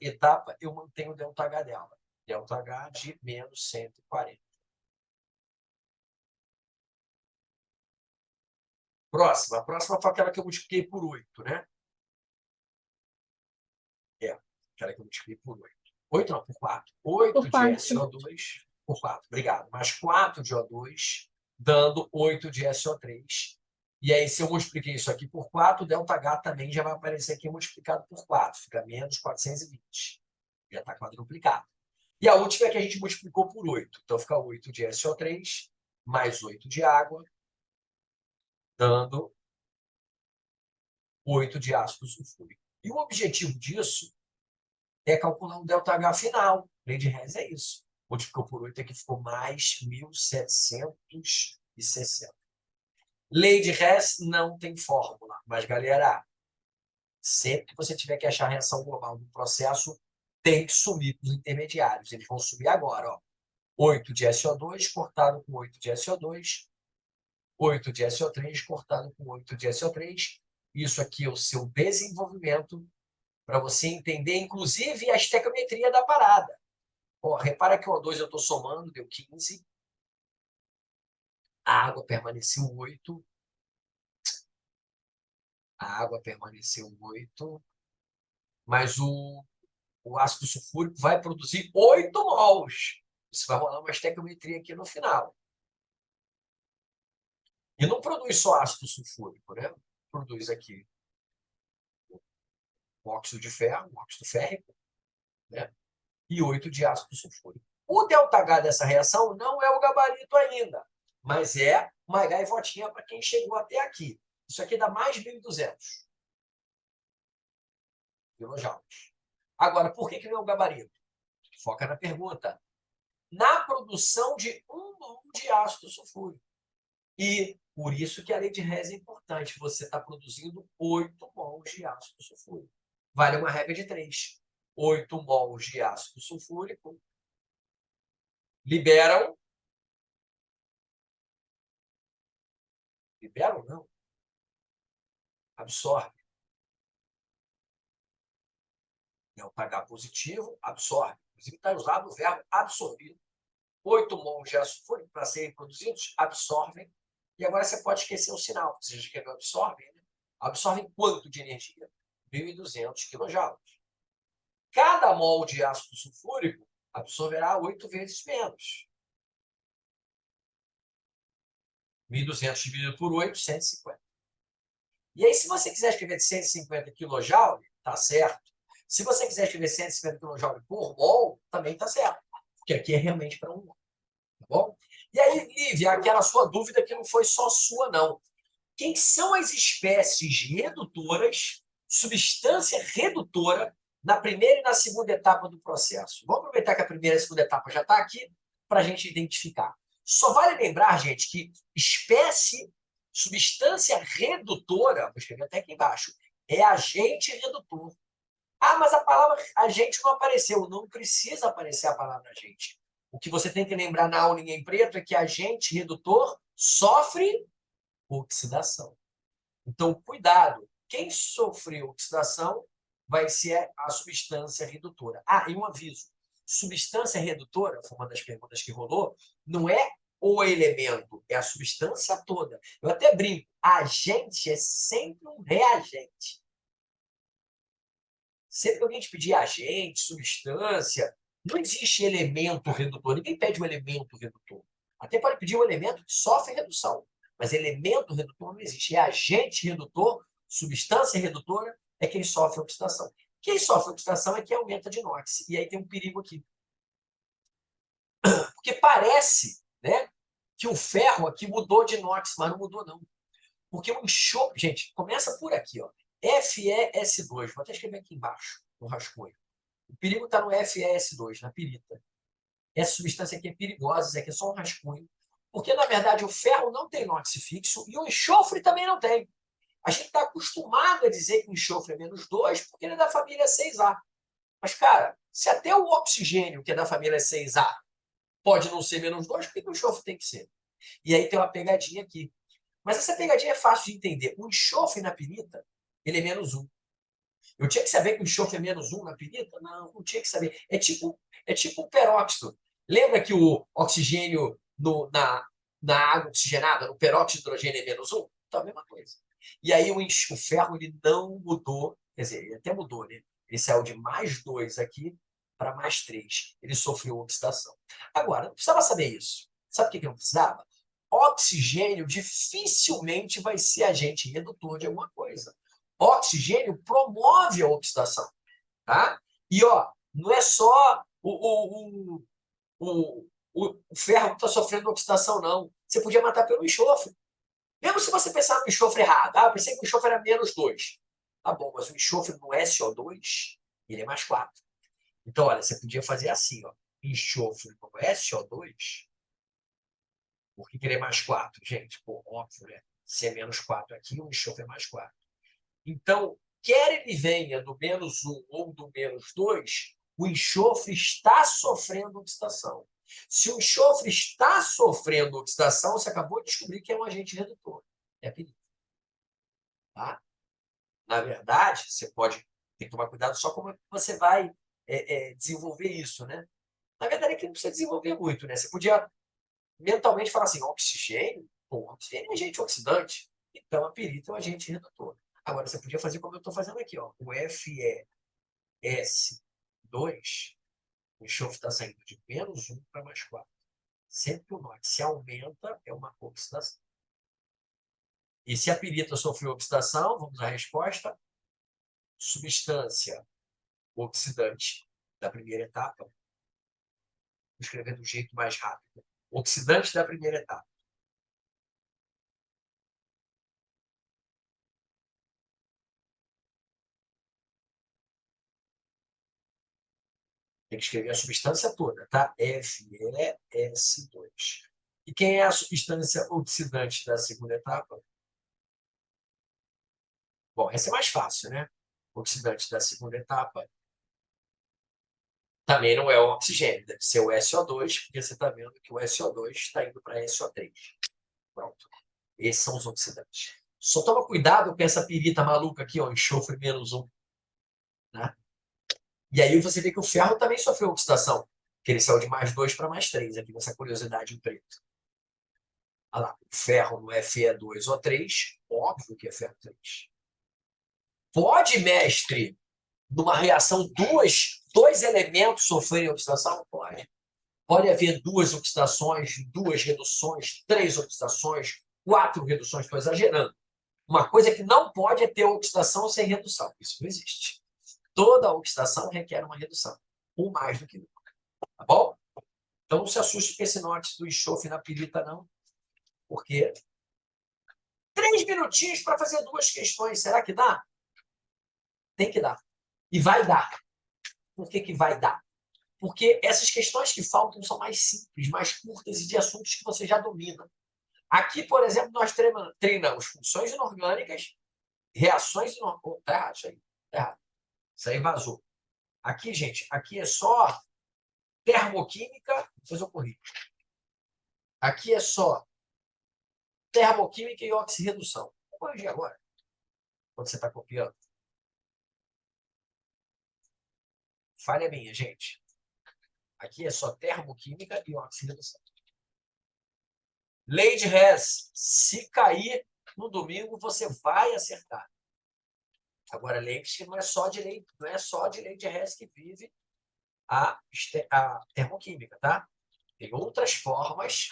etapa, eu mantenho o ΔH dela. ΔH de menos 140. Próxima. A próxima foi aquela que eu multipliquei por 8, né? Aquela que eu multipliquei por 8. 8 não, por 4. 8 de SO2 por 4. Obrigado. Mais 4 de O2, dando 8 de SO3. E aí, se eu multipliquei isso aqui por 4, o ΔH também já vai aparecer aqui multiplicado por 4. Fica menos 420. Já está quadruplicado. E a última é que a gente multiplicou por 8. Então, fica 8 de SO3 mais 8 de água, dando 8 de ácido sulfúrico. E o objetivo disso é calcular um ΔH final. Lei de Hess é isso. Multiplicou por 8 aqui ficou mais 1.760. Lei de Hess não tem fórmula. Mas, galera, sempre que você tiver que achar a reação global do processo, tem que sumir com os intermediários. Eles vão subir agora, ó. 8 de SO2 cortado com 8 de SO2, 8 de SO3 cortado com 8 de SO3. Isso aqui é o seu desenvolvimento para você entender, inclusive, a estequiometria da parada. Ó, repara que o O2 eu estou somando, deu 15. A água permaneceu 8. A água permaneceu 8. Mas o ácido sulfúrico vai produzir 8 mols. Isso vai rolar uma estequiometria aqui no final. E não produz só ácido sulfúrico, né? Produz aqui o óxido de ferro, o óxido férrico, né? E 8 de ácido sulfúrico. O ΔH dessa reação não é o gabarito ainda, mas é uma gaivotinha para quem chegou até aqui. Isso aqui dá mais 1.200 quilojoules. Agora, por que não é o gabarito? Foca na pergunta. Na produção de 1 mol de ácido sulfúrico. E por isso que a lei de Hess é importante. Você está produzindo 8 mols de ácido sulfúrico. Vale uma regra de 3. 8 mols de ácido sulfúrico liberam não, absorve. É o H positivo, absorve. Inclusive está usado o verbo absorver. 8 mols de ácido sulfúrico para serem produzidos, absorvem. E agora você pode esquecer o sinal. Você já que absorvem, né? Absorvem quanto de energia? 1.200 kJ. Cada mol de ácido sulfúrico absorverá 8 vezes menos. 1.200 dividido por 8, 150. E aí, se você quiser escrever de 150 kJ, tá certo. Se você quiser escrever 150 kJ por mol, também tá certo. Porque aqui é realmente para 1 mol. Tá bom? E aí, Lívia, aquela sua dúvida que não foi só sua, não. Quem são as espécies redutoras, substância redutora, na primeira e na segunda etapa do processo? Vamos aproveitar que a primeira e a segunda etapa já está aqui para a gente identificar. Só vale lembrar, gente, que espécie, substância redutora, vou escrever até aqui embaixo, é agente redutor. Ah, mas a palavra agente não apareceu. Não precisa aparecer a palavra agente. O que você tem que lembrar na aulinha em preto é que agente redutor sofre oxidação. Então, cuidado. Quem sofreu oxidação vai ser a substância redutora. Ah, e um aviso. Substância redutora, foi uma das perguntas que rolou, não é o elemento, é a substância toda. Eu até brinco, agente é sempre um reagente. Sempre que alguém te pedir agente, substância, não existe elemento redutor. Ninguém pede um elemento redutor. Até pode pedir um elemento que sofre redução. Mas elemento redutor não existe. É agente redutor, substância redutora, é quem sofre oxidação. Quem sofre oxidação é quem aumenta de inox. E aí tem um perigo aqui. Porque parece, né, que o ferro aqui mudou de inox, mas não mudou, não. Porque o enxofre... Gente, começa por aqui, ó. FeS2. Vou até escrever aqui embaixo, no rascunho. O perigo está no FeS2, na pirita. Essa substância aqui é perigosa, isso aqui é só um rascunho. Porque, na verdade, o ferro não tem inox fixo e o enxofre também não tem. A gente está acostumado a dizer que o enxofre é -2 porque ele é da família 6A. Mas, cara, se até o oxigênio, que é da família 6A, pode não ser -2, por que o enxofre tem que ser? E aí tem uma pegadinha aqui. Mas essa pegadinha é fácil de entender. O enxofre na pirita, ele é -1. Eu tinha que saber que o enxofre é -1 na pirita? Não, não tinha que saber. É tipo o peróxido. Lembra que o oxigênio na água oxigenada, no peróxido de hidrogênio é -1? Então, a mesma coisa. E aí o ferro ele não mudou, quer dizer, ele até mudou, né? Ele saiu de +2 aqui para +3. Ele sofreu oxidação. Agora, não precisava saber isso. Sabe o que eu não precisava? Oxigênio dificilmente vai ser agente redutor de alguma coisa. Oxigênio promove a oxidação, tá? E, ó, não é só o ferro que está sofrendo oxidação, não. Você podia matar pelo enxofre. Mesmo se você pensar no enxofre errado. Ah, eu pensei que o enxofre era -2. Tá bom, mas o enxofre no SO2, ele é +4. Então, olha, você podia fazer assim, ó. Enxofre no SO2, por que ele é +4? Gente, pô, óbvio, né? Se é -4 aqui, o enxofre é +4. Então, quer ele venha do -1 ou do -2, o enxofre está sofrendo oxidação. Se o enxofre está sofrendo oxidação, você acabou de descobrir que é um agente redutor. É perigo. Tá? Na verdade, você pode ter que tomar cuidado só como você vai desenvolver isso, né? Na verdade, é que não precisa desenvolver muito, né? Você podia mentalmente falar assim, oxigênio? Pô, oxigênio é agente oxidante. Então, a pirita é um agente redutor. Agora, você podia fazer como eu estou fazendo aqui, ó. O FeS2, o enxofre está saindo de -1 para +4. Sempre que o NOx se aumenta, é uma oxidação. E se a pirita sofreu oxidação, vamos à resposta, substância oxidante da primeira etapa. Vou escrever do jeito mais rápido. Oxidante da primeira etapa. Tem que escrever a substância toda, tá? FeS2. E quem é a substância oxidante da segunda etapa? Bom, essa é mais fácil, né? O oxidante da segunda etapa também não é o oxigênio, deve ser o SO2, porque você está vendo que o SO2 está indo para SO3. Pronto. Esses são os oxidantes. Só toma cuidado com essa pirita maluca aqui, ó, enxofre -1. Né? E aí você vê que o ferro também sofreu oxidação, que ele saiu de +2 para +3, aqui nessa curiosidade em preto. Olha lá, o ferro no Fe2O3, óbvio que é ferro 3. Pode, mestre, numa reação, dois elementos sofrerem oxidação? Pode. Pode haver 2 oxidações, 2 reduções, 3 oxidações, 4 reduções, estou exagerando. Uma coisa que não pode é ter oxidação sem redução. Isso não existe. Toda oxidação requer uma redução, ou mais do que uma. Tá bom? Então não se assuste com esse note do enxofre na pirita, não. Porque 3 minutinhos para fazer 2 questões, será que dá? Tem que dar. E vai dar. Por que vai dar? Porque essas questões que faltam são mais simples, mais curtas e de assuntos que você já domina. Aqui, por exemplo, nós treinamos funções inorgânicas, reações inorgânicas. Está errado isso aí. Tá errado. Isso aí vazou. Aqui, gente, aqui é só termoquímica, depois eu corrijo. Aqui é só termoquímica e oxirredução. Vou corrigir agora, quando você está copiando. Falha minha, gente. Aqui é só termoquímica e oxirredução. Lei de Hess. Se cair no domingo, você vai acertar. Agora, lembre-se que não é só de lei de Hess que vive a termoquímica, tá? Tem outras formas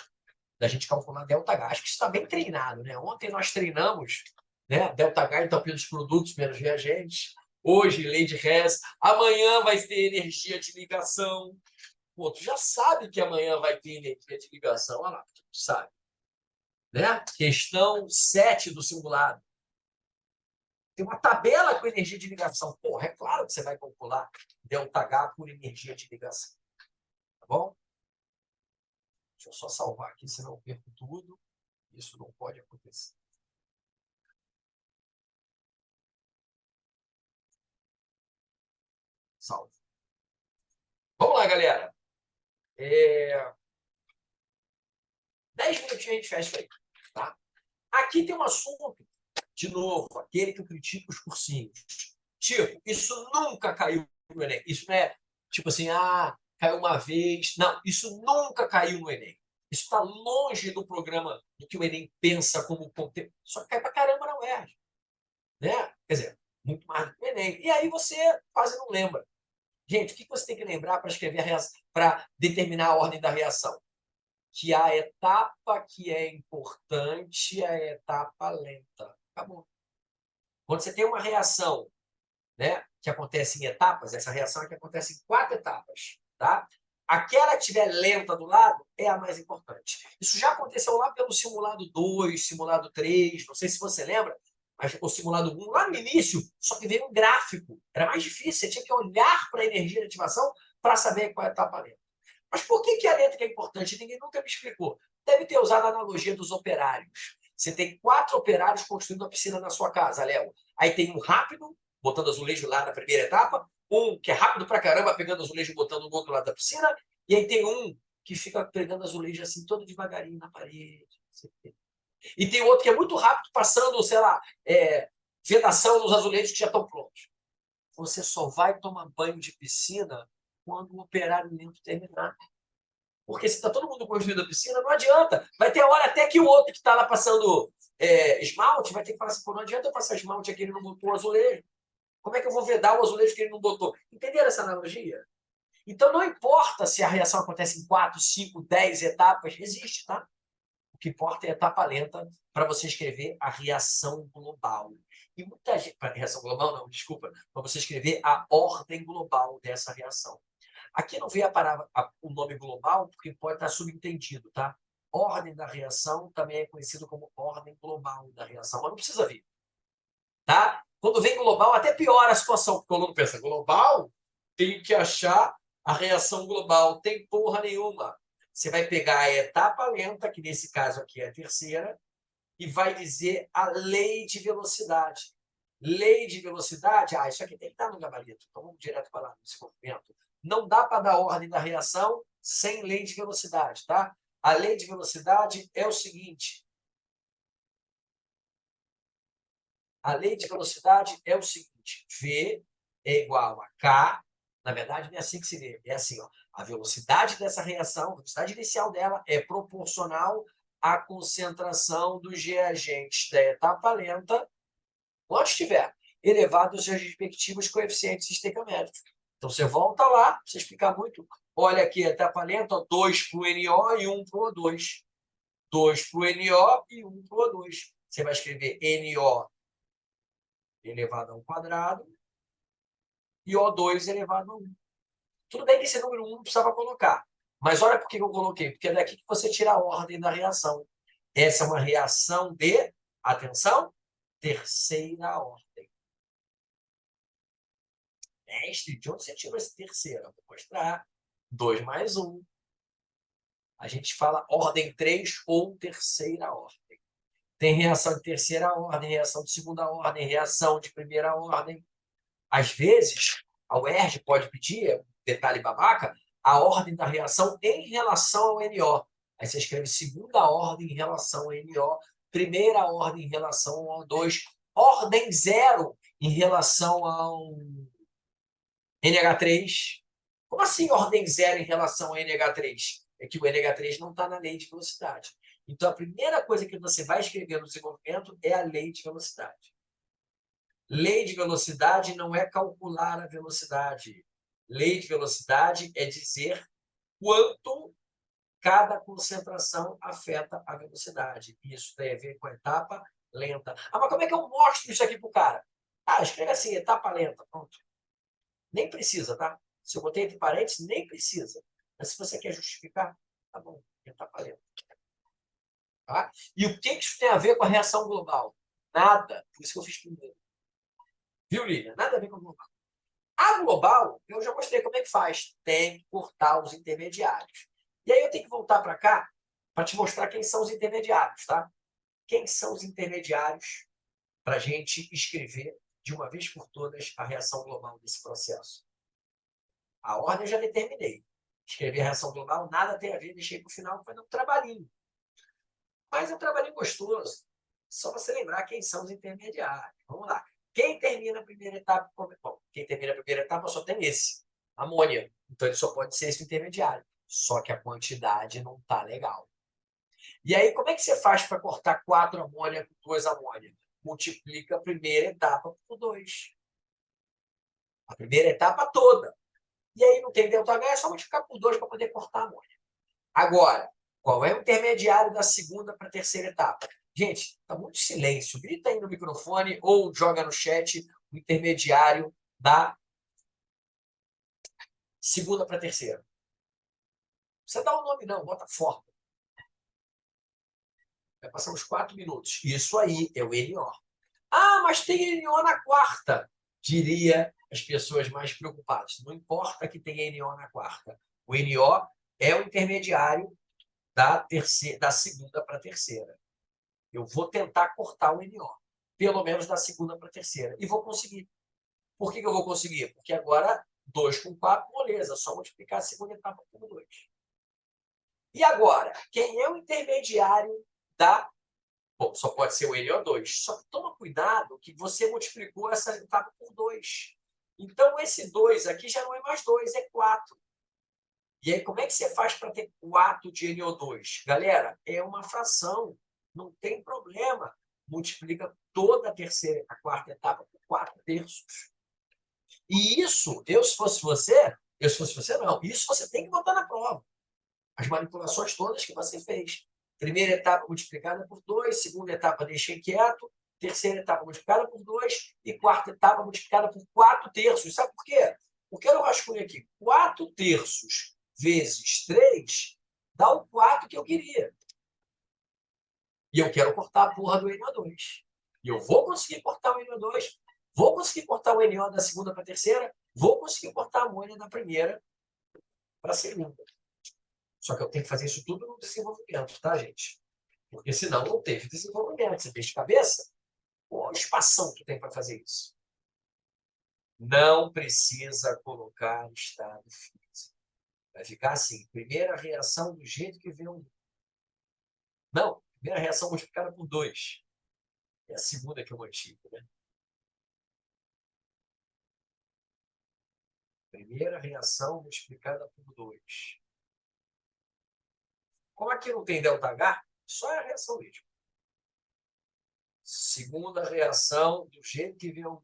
da gente calcular ΔH. Acho que isso está bem treinado, né? Ontem nós treinamos, né? ΔH, entropia dos produtos menos reagentes. Hoje, lei de Hess. Amanhã vai ter energia de ligação. Pô, tu já sabe que amanhã vai ter energia de ligação. Olha lá, tu sabe. Né? Questão 7 do simulado. Tem uma tabela com energia de ligação. Porra, é claro que você vai calcular ΔH por energia de ligação. Tá bom? Deixa eu só salvar aqui, senão eu perco tudo. Isso não pode acontecer. Salvo. Vamos lá, galera. 10 minutinhos a gente fecha isso aí. Tá? Aqui tem um assunto, de novo, aquele que eu critico os cursinhos. Tipo, isso nunca caiu no Enem. Isso não é tipo assim, caiu uma vez. Não, isso nunca caiu no Enem. Isso está longe do programa do que o Enem pensa como conteúdo. Só que cai pra caramba na UERJ. Né? Quer dizer, muito mais do que o Enem. E aí você quase não lembra. Gente, o que você tem que lembrar para escrever a reação, para determinar a ordem da reação? Que a etapa que é importante é a etapa lenta. Acabou. Quando você tem uma reação, né, que acontece em etapas, essa reação é que acontece em 4 etapas. Tá? Aquela que estiver lenta do lado é a mais importante. Isso já aconteceu lá pelo simulado 2, simulado 3, não sei se você lembra, mas o simulado 1, lá no início, só que veio um gráfico. Era mais difícil, você tinha que olhar para a energia de ativação para saber qual é a etapa lenta. Mas por que a letra é importante? Ninguém nunca me explicou. Deve ter usado a analogia dos operários. Você tem 4 operários construindo a piscina na sua casa, Léo. Aí tem um rápido, botando azulejo lá na primeira etapa, um que é rápido pra caramba, pegando azulejo e botando no outro lado da piscina, e aí tem um que fica pegando azulejo assim, todo devagarinho na parede. E tem outro que é muito rápido, passando, sei lá, vedação nos azulejos que já estão prontos. Você só vai tomar banho de piscina quando o operário lento terminar. Porque se está todo mundo construindo a piscina, não adianta. Vai ter hora até que o outro que está lá passando esmalte vai ter que falar assim, pô, não adianta eu passar esmalte aqui, ele não botou o azulejo. Como é que eu vou vedar o azulejo que ele não botou? Entenderam essa analogia? Então, não importa se a reação acontece em 4, 5, 10 etapas, existe, tá? O que importa é a etapa lenta para você escrever a reação global. E muita gente... Reação global, não, desculpa. Para você escrever a ordem global dessa reação. Aqui não vem o nome global, porque pode estar subentendido, tá? Ordem da reação também é conhecido como ordem global da reação, mas não precisa vir. Tá? Quando vem global, até piora a situação, porque o aluno pensa, global, tenho que achar A reação global tem porra nenhuma. Você vai pegar a etapa lenta, que nesse caso aqui é a terceira, e vai dizer a lei de velocidade. Lei de velocidade, isso aqui tem que estar no gabarito. Então vamos direto para lá, no desenvolvimento. Não dá para dar ordem da reação sem lei de velocidade, tá? A lei de velocidade é o seguinte. A lei de velocidade é o seguinte. V é igual a K. Na verdade, não é assim que se vê. É assim, ó. A velocidade dessa reação, a velocidade inicial dela é proporcional à concentração dos reagentes da etapa lenta, quando estiver, elevado aos seus respectivos coeficientes estequiométricos. Então, você volta lá, você explicar muito. Olha aqui, a etapa lenta, 2 para o NO e 1 para o O2. 2 para o NO e 1 para o O2. Você vai escrever NO elevado ao quadrado e O2 elevado a 1. Tudo bem que esse número 1 não precisava colocar. Mas olha por que eu coloquei. Porque é daqui que você tira a ordem da reação. Essa é uma reação de, atenção, terceira ordem. Mestre, de onde você tirou esse terceiro? Vou mostrar. 2 mais 1. A gente fala ordem 3 ou terceira ordem. Tem reação de terceira ordem, reação de segunda ordem, reação de primeira ordem. Às vezes, a UERJ pode pedir, detalhe babaca, a ordem da reação em relação ao NO. Aí você escreve segunda ordem em relação ao NO, primeira ordem em relação ao O2, ordem zero em relação ao NH3. Como assim ordem zero em relação ao NH3? É que o NH3 não está na lei de velocidade. Então, a primeira coisa que você vai escrever no desenvolvimento é a lei de velocidade. Lei de velocidade não é calcular a velocidade. Lei de velocidade é dizer quanto cada concentração afeta a velocidade. Isso tem a ver com a etapa lenta. Mas como é que eu mostro isso aqui para o cara? Escreve assim, etapa lenta. Pronto. Nem precisa, tá? Se eu botei entre parênteses, nem precisa. Mas se você quer justificar, tá bom, etapa lenta. Tá? E o que isso tem a ver com a reação global? Nada. Por isso que eu fiz primeiro. Viu, Lívia? Nada a ver com a global. A global, eu já mostrei como é que faz. Tem que cortar os intermediários. E aí eu tenho que voltar para cá para te mostrar quem são os intermediários, tá? Quem são os intermediários para a gente escrever de uma vez por todas a reação global desse processo? A ordem eu já determinei. Escrever a reação global, nada tem a ver, deixei para o final, foi um trabalhinho. Mas é um trabalhinho gostoso. Só você lembrar quem são os intermediários. Vamos lá. Quem termina a primeira etapa? Bom, quem termina a primeira etapa só tem esse, amônia. Então ele só pode ser esse intermediário. Só que a quantidade não está legal. E aí, como é que você faz para cortar 4 amônia com 2 amônia? Multiplica a primeira etapa por 2. A primeira etapa toda. E aí não tem ΔH, é só multiplicar por 2 para poder cortar a amônia. Agora, qual é o intermediário da segunda para a terceira etapa? Gente, está muito silêncio. Grita aí no microfone ou joga no chat o intermediário da segunda para a terceira. Não precisa dar o nome, não, bota forma. Vai passar uns 4 minutos. Isso aí é o NO. Mas tem NO na quarta, diria as pessoas mais preocupadas. Não importa que tenha NO na quarta. O NO é o intermediário da segunda para a terceira. Eu vou tentar cortar o NO, pelo menos da segunda para a terceira. E vou conseguir. Por que eu vou conseguir? Porque agora, 2 com 4, moleza. Só multiplicar a segunda etapa por 2. E agora, quem é o intermediário da... Bom, só pode ser o NO2. Só que toma cuidado que você multiplicou essa etapa por 2. Então, esse 2 aqui já não é mais 2, é 4. E aí, como é que você faz para ter 4 de NO2? Galera, é uma fração. Não tem problema. Multiplica toda a quarta etapa por 4 terços. E isso, se fosse você, não. Isso você tem que botar na prova. As manipulações todas que você fez. Primeira etapa multiplicada por 2, segunda etapa deixei quieto, terceira etapa multiplicada por 2 e quarta etapa multiplicada por 4 terços. Sabe por quê? Porque eu rascunho aqui 4 terços vezes 3 dá o 4 que eu queria. E eu quero cortar a porra do NO2. E eu vou conseguir cortar o NO2, vou conseguir cortar o NO da segunda para a terceira, vou conseguir cortar a amônia da primeira para a segunda. Só que eu tenho que fazer isso tudo no desenvolvimento, tá, gente? Porque senão não teve desenvolvimento. Você fez de cabeça? Qual a espação que tem para fazer isso? Não precisa colocar estado físico. Vai ficar assim, primeira reação do jeito que vê um. Não, primeira reação multiplicada por 2. É a segunda que eu mantive, né? Primeira reação multiplicada por 2. Como aqui não tem ΔH, só é a reação mesmo. Segunda reação do jeito que vê um.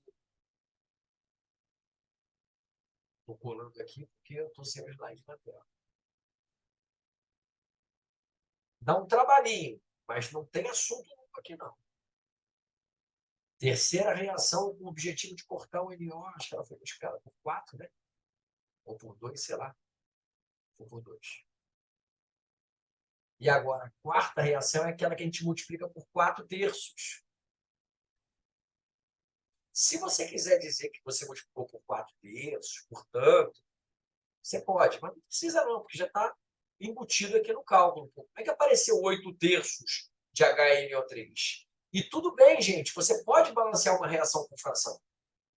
Estou colando aqui porque eu estou sem o slide na tela. Dá um trabalhinho, mas não tem assunto aqui, não. Terceira reação com o objetivo de cortar o NO, acho que ela foi multiplicada por 4, né? Ou por 2, sei lá. Ou por 2. E agora, a quarta reação é aquela que a gente multiplica por 4/3. Se você quiser dizer que você multiplicou por 4/3, portanto, você pode, mas não precisa não, porque já está embutido aqui no cálculo. Como é que apareceu 8/3 de HNO3? E tudo bem, gente, você pode balancear uma reação com fração.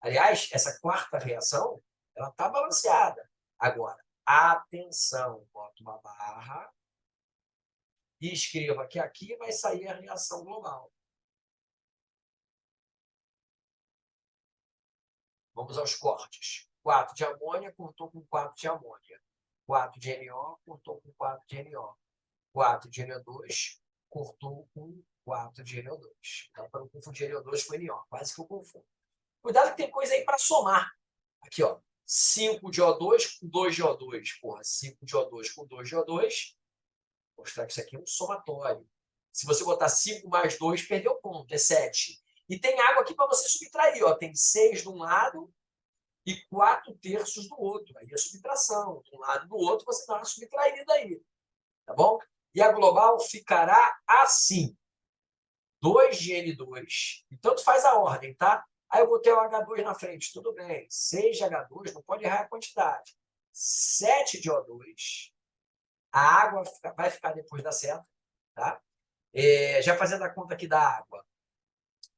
Aliás, essa quarta reação, ela está balanceada. Agora, atenção, bota uma barra e escreva que aqui vai sair a reação global. Vamos aos cortes. 4 de amônia cortou com 4 de amônia. 4 de NO cortou com 4 de NO. 4 de NO2 cortou com 4 de NO2. Dá para não confundir NO2 com NO. Quase que eu confundo. Cuidado que tem coisa aí para somar. Aqui, ó. 5 de O2 com 2 de O2. Porra, 5 de O2 com 2 de O2. Vou mostrar que isso aqui é um somatório. Se você botar 5 mais 2, perdeu ponto. É 7. E tem água aqui para você subtrair. Ó. Tem 6 de um lado e 4/3 do outro. Aí é subtração. De um lado e do outro, você dá uma subtraída aí. Tá bom? E a global ficará assim. 2 de N2. E tanto faz a ordem, tá? Aí eu botei o H2 na frente. Tudo bem. 6 de H2, não pode errar a quantidade. 7 de O2. A água vai ficar depois da seta, tá? Já fazendo a conta aqui da água.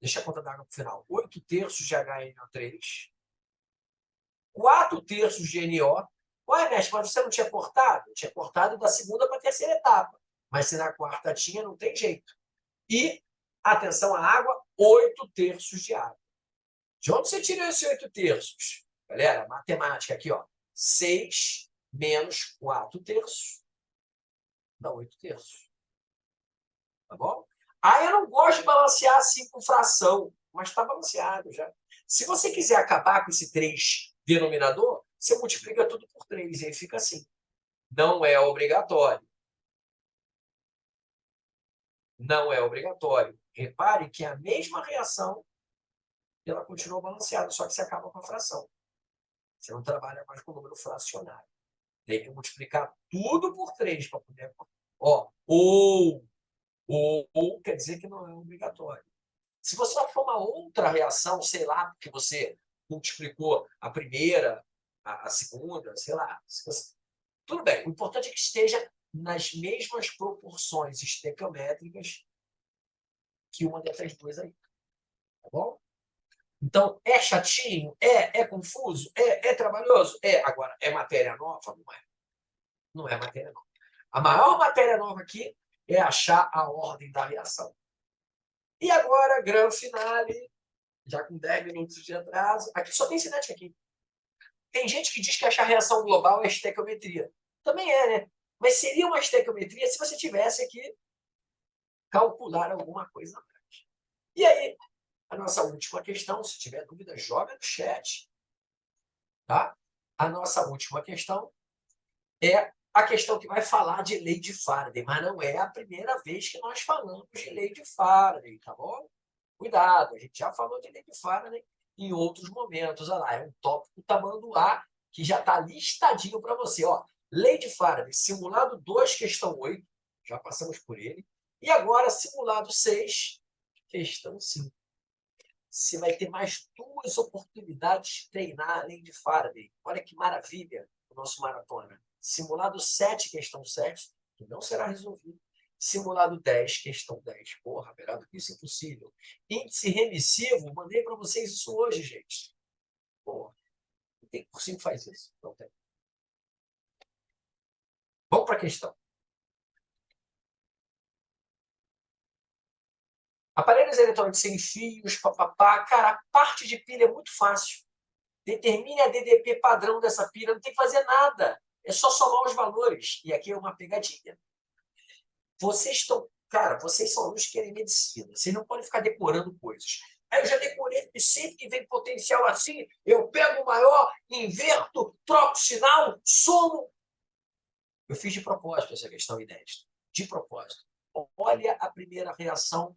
Deixa a conta da água para o final. 8/3 de HNO3. 4/3 de NO. Ué, mestre, mas você não tinha cortado? Eu tinha cortado da segunda para a terceira etapa. Mas se na quarta tinha, não tem jeito. E, atenção à água, 8/3 de água. De onde você tirou esse 8/3? Galera, matemática aqui, ó. 6 menos 4/3 dá 8/3. Tá bom? Aí eu não gosto de balancear assim com fração, mas está balanceado já. Se você quiser acabar com esse 3 denominador, você multiplica tudo por 3 e aí fica assim. Não é obrigatório. Não é obrigatório. Repare que é a mesma reação, ela continua balanceada, só que você acaba com a fração. Você não trabalha mais com o número fracionário. Tem que multiplicar tudo por 3 para poder. Ó, ou quer dizer que não é obrigatório. Se você for uma outra reação, sei lá, porque você multiplicou a primeira, a segunda, sei lá. Tudo bem. O importante é que esteja nas mesmas proporções estequiométricas que uma dessas duas aí. Tá bom? Então, é chatinho? É confuso? É trabalhoso? Agora, é matéria nova? Não é. Não é matéria nova. A maior matéria nova aqui é achar a ordem da reação. E agora, grande finale, já com 10 minutos de atraso. Aqui só tem cinética aqui. Tem gente que diz que achar reação global é estequiometria. Também é, né? Mas seria uma estequiometria se você tivesse que calcular alguma coisa. E aí, a nossa última questão, se tiver dúvida, joga no chat. Tá? A nossa última questão é a questão que vai falar de lei de Faraday, mas não é a primeira vez que nós falamos de lei de Faraday, tá bom? Cuidado, a gente já falou de lei de Faraday em outros momentos. Olha lá, é um tópico tamanduá que já está listadinho para você. Ó, lei de Faraday, simulado 2, questão 8, já passamos por ele. E agora, simulado 6, questão 5. Você vai ter mais 2 oportunidades de treinar a lei de Faraday. Olha que maravilha o nosso maratona. Simulado 7, questão 7, que não será resolvido. Simulado 10, questão 10. Porra, melhor do que isso, impossível. Índice remissivo, mandei para vocês isso hoje, gente. Porra, não tem cursinho que faz isso. Não tem. Vamos para a questão. Aparelhos eletrônicos sem fios, papapá. Cara, a parte de pilha é muito fácil. Determine a DDP padrão dessa pilha, não tem que fazer nada. É só somar os valores. E aqui é uma pegadinha. Vocês estão, cara, vocês são alunos que querem medicina. Vocês não podem ficar decorando coisas. Aí eu já decorei que sempre que vem potencial assim, eu pego o maior, inverto, troco o sinal, somo. Eu fiz de propósito essa questão inédita. De propósito. Olha a primeira reação,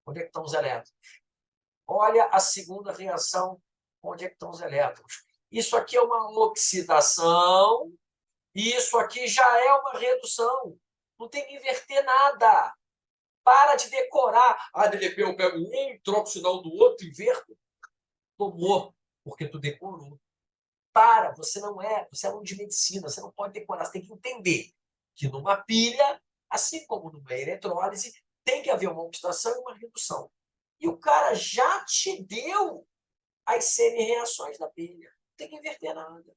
onde é que estão os elétrons? Olha a segunda reação, onde é que estão os elétrons? Isso aqui é uma oxidação, e isso aqui já é uma redução. Não tem que inverter nada. Para de decorar. Ah, DDP, eu pego um, troco o sinal do outro, inverto. Tomou, porque tu decorou. Para, você é aluno de medicina, você não pode decorar, você tem que entender que numa pilha, assim como numa eletrólise, tem que haver uma oxidação e uma redução. E o cara já te deu as semi-reações da pilha. Não tem que inverter nada.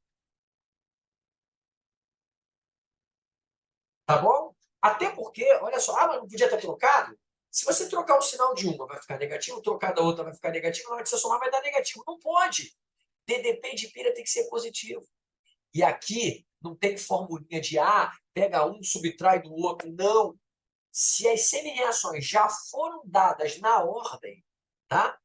Tá bom? Até porque, olha só, mas não podia ter trocado? Se você trocar o sinal de uma, vai ficar negativo, trocar da outra vai ficar negativo, na hora que você somar vai dar negativo. Não pode. DDP de pilha tem que ser positivo. E aqui não tem formulinha de pega um, subtrai do outro. Não. Se as semi-reações já foram dadas na ordem, tá?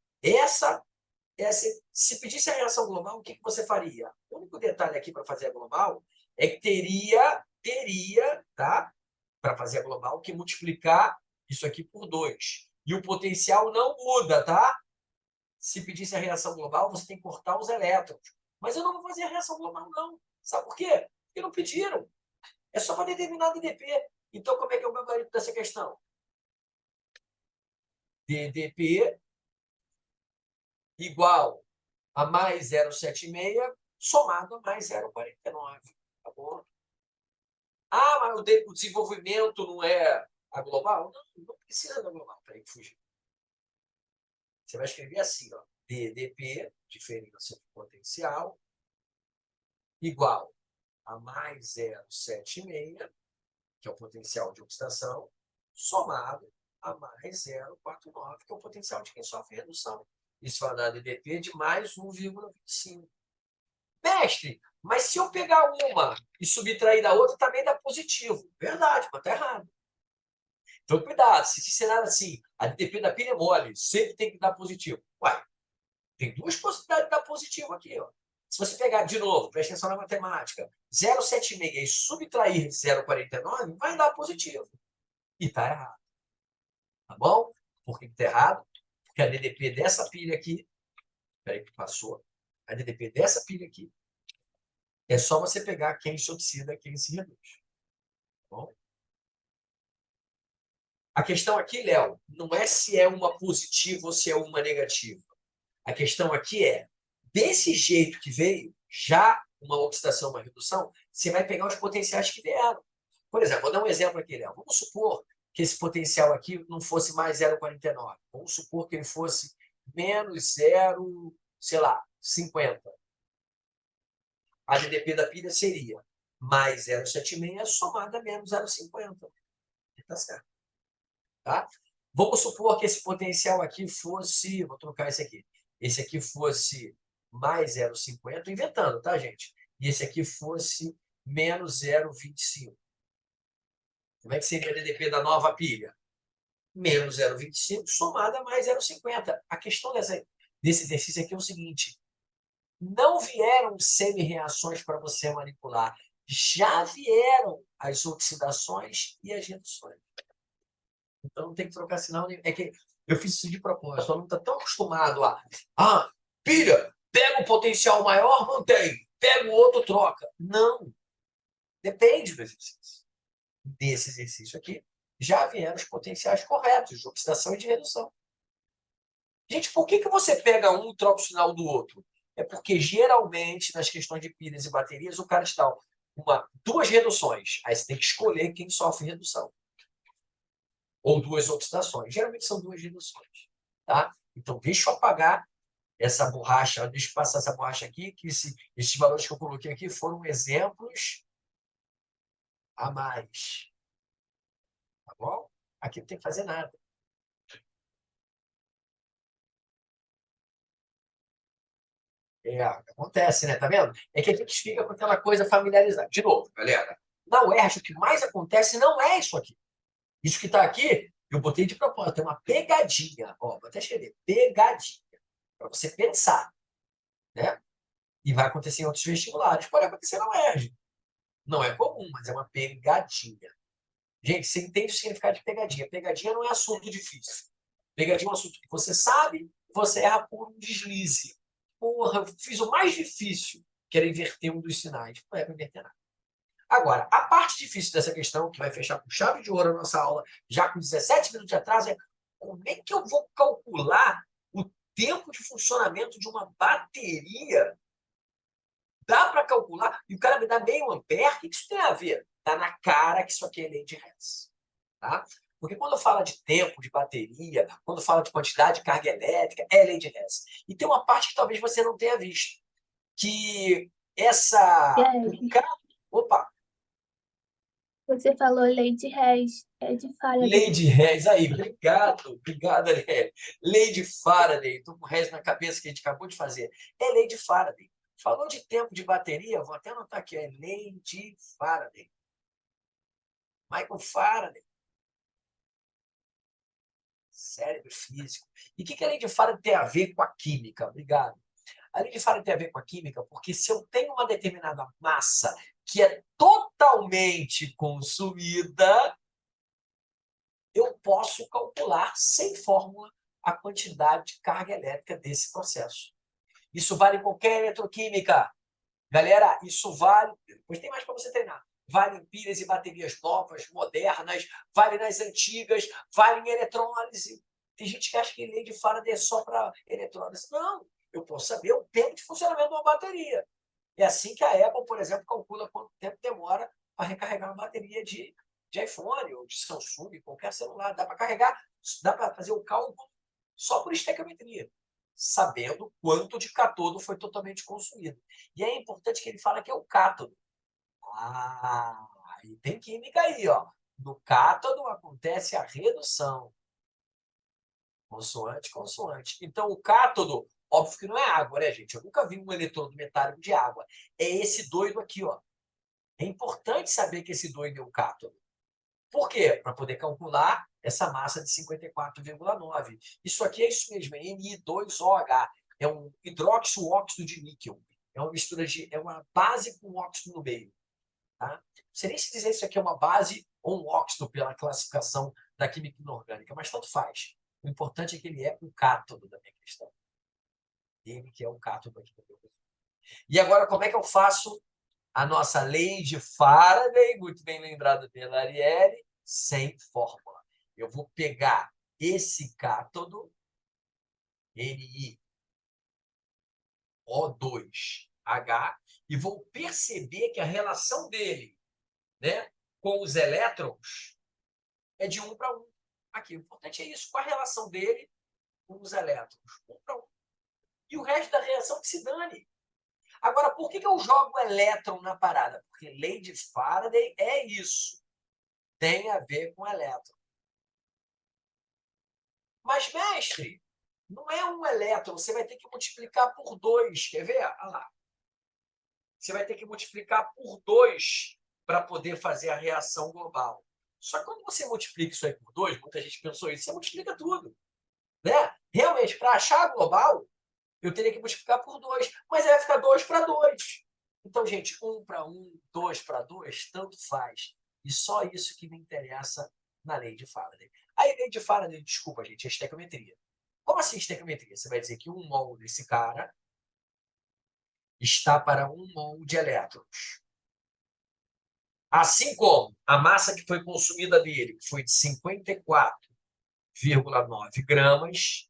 Se pedisse a reação global, o que você faria? O único detalhe aqui para fazer a global é que teria, tá? Para fazer a global, que multiplicar isso aqui por 2. E o potencial não muda, tá? Se pedisse a reação global, você tem que cortar os elétrons. Mas eu não vou fazer a reação global, não. Sabe por quê? Porque não pediram. É só para determinar DDP. Então, como é que é o gabarito dessa questão? DDP igual a mais 0,76 somado a mais 0,49. Tá bom? Ah, mas o desenvolvimento não é a global? Não precisa da global. Peraí, que fugiu. Você vai escrever assim, ó. DDP, diferença de potencial, igual a mais 0,76, que é o potencial de oxidação, somado a mais 0,49, que é o potencial de quem sofre redução. Isso vai dar DDP de mais 1,25. Mestre, mas se eu pegar uma e subtrair da outra, também dá positivo. Verdade, mas está errado. Então, cuidado. Se disser nada assim, a DDP da pilha é mole, sempre tem que dar positivo. Uai, tem duas possibilidades de dar positivo aqui. Ó. Se você pegar de novo, presta atenção na matemática, 0,76 e subtrair 0,49, vai dar positivo. E está errado. Tá bom? Por que está errado? Porque a DDP dessa pilha aqui, peraí que passou, a DDP dessa pilha aqui, é só você pegar quem se oxida, quem se reduz. Tá bom? A questão aqui, Léo, não é se é uma positiva ou se é uma negativa. A questão aqui é, desse jeito que veio, já uma oxidação, uma redução, você vai pegar os potenciais que vieram. Por exemplo, vou dar um exemplo aqui, Léo. Vamos supor que esse potencial aqui não fosse mais 0,49. Vamos supor que ele fosse menos 0, sei lá, 50. A GDP da pilha seria mais 0,76 somada a menos 0,50. Tá certo. Tá? Vamos supor que esse potencial aqui fosse, vou trocar esse aqui fosse mais 0,50, inventando, tá, gente? E esse aqui fosse menos 0,25. Como é que seria a DDP da nova pilha? Menos 0,25 somada a mais 0,50. A questão desse exercício aqui é o seguinte, não vieram semi-reações para você manipular, já vieram as oxidações e as reduções. Então, não tem que trocar sinal. É que eu fiz isso de propósito. O aluno está tão acostumado pilha, pega um potencial maior, mantém. Pega o outro, troca. Não. Depende do exercício. Desse exercício aqui, já vieram os potenciais corretos de oxidação e de redução. Gente, por que você pega um e troca o sinal do outro? É porque, geralmente, nas questões de pilhas e baterias, o cara está duas reduções. Aí você tem que escolher quem sofre redução. Ou duas oxidações. Geralmente são duas reduções. Tá? Então, deixa eu apagar essa borracha, deixa eu passar essa borracha aqui, que esses valores que eu coloquei aqui foram exemplos a mais. Tá bom? Aqui não tem que fazer nada. Acontece, né? Tá vendo? É que a gente fica com aquela coisa familiarizada. De novo, galera, na UERJ, o que mais acontece não é isso aqui. Isso que está aqui, eu botei de propósito, é uma pegadinha. Ó, vou até escrever, pegadinha. Para você pensar, né? E vai acontecer em outros vestibulares. Pode acontecer na UERJ. Não é comum, mas é uma pegadinha. Gente, você entende o significado de pegadinha. Pegadinha não é assunto difícil. Pegadinha é um assunto que você sabe, você erra por um deslize. Porra, eu fiz o mais difícil, que era inverter um dos sinais. Não é para inverter nada. Agora, a parte difícil dessa questão, que vai fechar com chave de ouro a nossa aula, já com 17 minutos de atraso, é como é que eu vou calcular o tempo de funcionamento de uma bateria? Dá para calcular? E o cara me dá meio ampere? O que isso tem a ver? Está na cara que isso aqui é lei de Hess. Tá? Porque quando fala de tempo, de bateria, quando fala de quantidade de carga elétrica, é lei de Hess. E tem uma parte que talvez você não tenha visto, que essa... Opa! Você falou lei de Hess, é de Faraday. Lei de Hess, aí, obrigado, Ariel. Lei de Faraday, estou com Hess na cabeça que a gente acabou de fazer. É lei de Faraday. Falou de tempo de bateria, vou até anotar aqui, é lei de Faraday. Michael Faraday. Cérebro físico. E o que a lei de Faraday tem a ver com a química? Obrigado. A lei de Faraday tem a ver com a química porque se eu tenho uma determinada massa que é totalmente consumida, eu posso calcular, sem fórmula, a quantidade de carga elétrica desse processo. Isso vale em qualquer eletroquímica. Galera, isso vale... Depois tem mais para você treinar. Vale em pilhas e baterias novas, modernas, vale nas antigas, vale em eletrólise. Tem gente que acha que lei de Faraday é só para eletrólise. Não, eu posso saber o tempo de funcionamento de uma bateria. É assim que a Apple, por exemplo, calcula quanto tempo demora para recarregar uma bateria de iPhone ou de Samsung, qualquer celular. Dá para carregar, dá para fazer o cálculo só por estequiometria, sabendo quanto de cátodo foi totalmente consumido. E é importante que ele fala que é o cátodo. E tem química aí, ó. No cátodo acontece a redução. Consoante, consoante. Então, o cátodo, óbvio que não é água, né, gente? Eu nunca vi um eletrodo metálico de água. É esse doido aqui, ó. É importante saber que esse doido é o cátodo. Por quê? Para poder calcular essa massa de 54,9. Isso aqui é isso mesmo, é Ni2OH. É um hidróxido óxido de níquel. É uma mistura de... É uma base com óxido no meio. Tá? Não sei nem se dizer isso aqui é uma base ou um óxido pela classificação da química inorgânica, mas tanto faz. O importante é que ele é o cátodo da minha questão. Ele que é o cátodo aqui do meu. E agora, como é que eu faço a nossa lei de Faraday, muito bem lembrado pela Arielle, sem fórmula? Eu vou pegar esse cátodo, NiO2H, e vou perceber que a relação dele, né, com os elétrons é de 1 para 1. Aqui, o importante é isso. Qual a relação dele com os elétrons? 1 para 1. E o resto da reação que se dane. Agora, por que eu jogo elétron na parada? Porque lei de Faraday é isso. Tem a ver com elétron. Mas, mestre, não é um elétron. Você vai ter que multiplicar por 2. Quer ver? Olha lá. Você vai ter que multiplicar por 2 para poder fazer a reação global. Só que quando você multiplica isso aí por 2, muita gente pensou isso, você multiplica tudo. Né? Realmente, para achar a global, eu teria que multiplicar por 2. Mas aí vai ficar 2 para 2. Então, gente, 1 para 1, 2 para 2, tanto faz. E só isso que me interessa na lei de Faraday. Aí, lei de Faraday, desculpa, gente, é estequiometria. Como assim estequiometria? Você vai dizer que 1 mol desse cara está para 1 mol de elétrons. Assim como a massa que foi consumida dele, que foi de 54,9 gramas,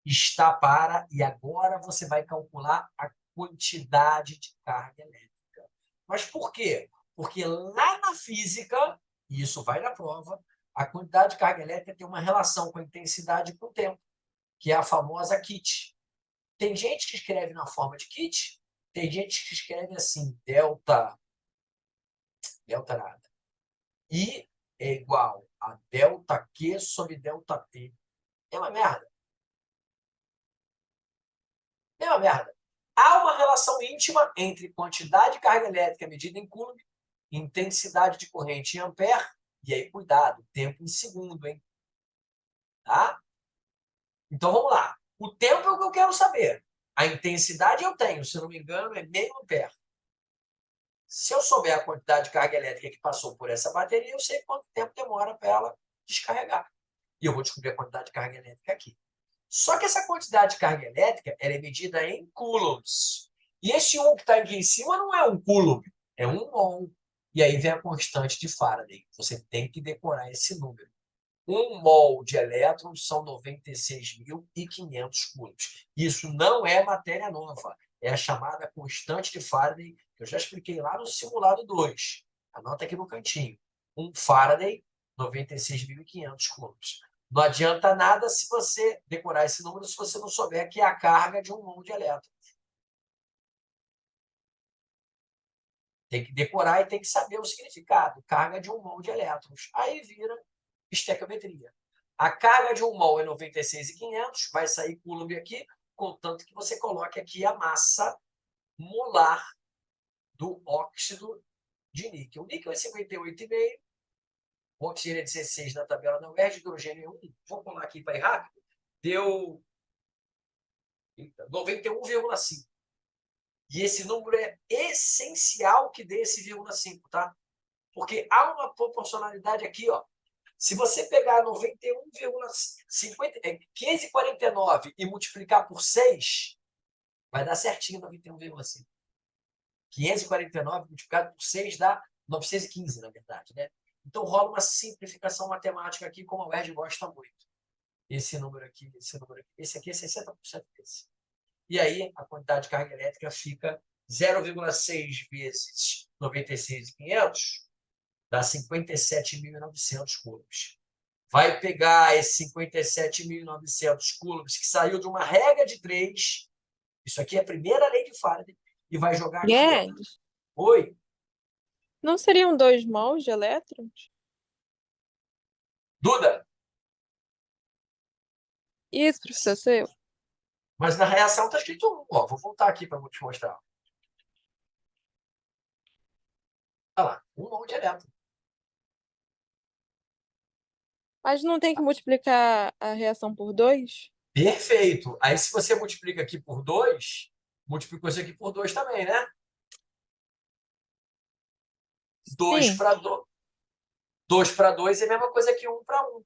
está para... E agora você vai calcular a quantidade de carga elétrica. Mas por quê? Porque lá na física, e isso vai na prova, a quantidade de carga elétrica tem uma relação com a intensidade e com o tempo, que é a famosa kit. Tem gente que escreve na forma de kit, tem gente que escreve assim, delta nada. I é igual a delta Q sobre delta T. É uma merda. É uma merda. Há uma relação íntima entre quantidade de carga elétrica medida em coulomb, intensidade de corrente em ampere, e aí, cuidado, tempo em segundo, hein? Tá? Então, vamos lá. O tempo é o que eu quero saber. A intensidade eu tenho, se não me engano, é meio ampere. Se eu souber a quantidade de carga elétrica que passou por essa bateria, eu sei quanto tempo demora para ela descarregar. E eu vou descobrir a quantidade de carga elétrica aqui. Só que essa quantidade de carga elétrica ela é medida em coulombs. E esse 1 que está aqui em cima não é um coulomb, é um mol. E aí vem a constante de Faraday. Você tem que decorar esse número. 1 mol de elétrons são 96.500 coulombs. Isso não é matéria nova. É a chamada constante de Faraday, que eu já expliquei lá no simulado 2. Anota aqui no cantinho. 1 Faraday, 96.500 coulombs. Não adianta nada se você decorar esse número se você não souber que é a carga de 1 mol de elétrons. Tem que decorar e tem que saber o significado. Carga de 1 mol de elétrons. Aí vira estequiometria. A carga de 1 mol é 96.500, vai sair coulomb aqui, contanto que você coloque aqui a massa molar do óxido de níquel. O níquel é 58,5, o oxigênio é 16 na tabela da UERJ, hidrogênio é 1. Vou colar aqui para ir rápido. Deu 91,5. E esse número é essencial que dê esse 0,5, tá? Porque há uma proporcionalidade aqui, ó. Se você pegar 1549 e multiplicar por 6, vai dar certinho 91,5. 549 multiplicado por 6 dá 915, na verdade, né? Então rola uma simplificação matemática aqui, como a UERJ gosta muito. Esse número aqui, esse aqui é 60% desse. E aí a quantidade de carga elétrica fica 0,6 vezes 96.500, dá 57.900 coulombs. Vai pegar esses 57.900 coulombs que saiu de uma regra de 3, isso aqui é a primeira lei de Faraday, e vai jogar aqui. Guedes, Oi, não seriam 2 mols de elétrons? Duda, Isso, professor, sou eu. mas na reação está escrito 1. Ó, vou voltar aqui para te mostrar. Olha lá, 1 mol de elétron. Mas não tem que multiplicar a reação por 2? Perfeito. Aí, se você multiplica aqui por 2, multiplicou isso aqui por 2 também, né? 2 Sim. para 2. 2 para 2 é a mesma coisa que 1 para 1.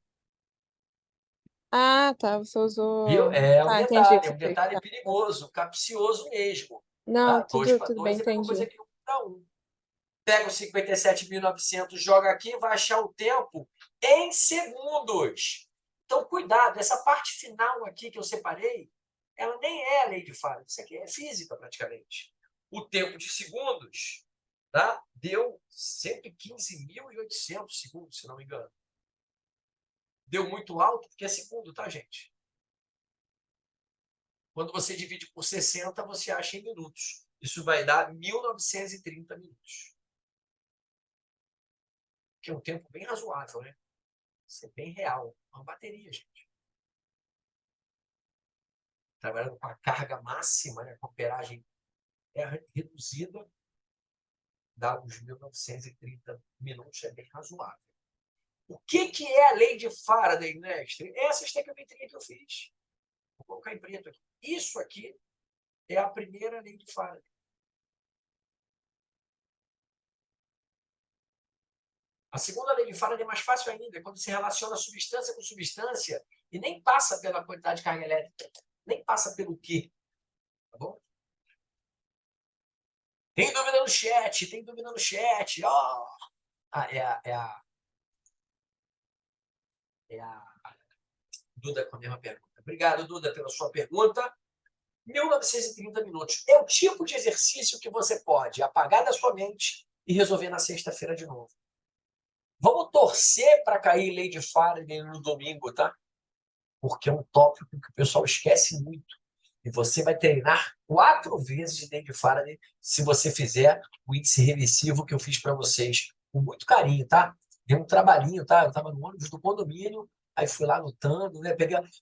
Ah, tá, você Viu? usou... É um Tá, entendi o que detalhe, é você um fez. detalhe Tá. perigoso, capcioso mesmo. Não, Tá? 2 para tudo bem, 2 é a mesma coisa entendi. que 1 para 1. Pega os 57.900, joga aqui, vai achar o tempo em segundos. Então, cuidado, essa parte final aqui que eu separei, ela nem é a lei de Faraday, isso aqui é física praticamente. O tempo de segundos, tá? Deu 115.800 segundos, se não me engano. Deu muito alto, porque é segundo, tá, gente? Quando você divide por 60, você acha em minutos. Isso vai dar 1.930 minutos. Que é um tempo bem razoável, né? Isso é bem real. Uma bateria, gente. Trabalhando com a carga máxima, né? Com a amperagem reduzida, dá uns 1.930 minutos, é bem razoável. O que é a lei de Faraday, mestre? Essa estequiometria que eu fiz. Vou colocar em preto aqui. Isso aqui é a primeira lei de Faraday. A segunda lei de Faraday é mais fácil ainda, é quando se relaciona substância com substância e nem passa pela quantidade de carga elétrica, nem passa pelo quê. Tá bom? Tem dúvida no chat, tem dúvida no chat. Oh! É a Duda com a mesma pergunta. Obrigado, Duda, pela sua pergunta. 1.930 minutos. É o tipo de exercício que você pode apagar da sua mente e resolver na sexta-feira de novo. Vamos torcer para cair Lei de Faraday no domingo, tá? Porque é um tópico que o pessoal esquece muito. E você vai treinar 4 vezes de Lei de Faraday se você fizer o índice regressivo que eu fiz para vocês com muito carinho, tá? Deu um trabalhinho, tá? Eu estava no ônibus do condomínio, aí fui lá anotando, né?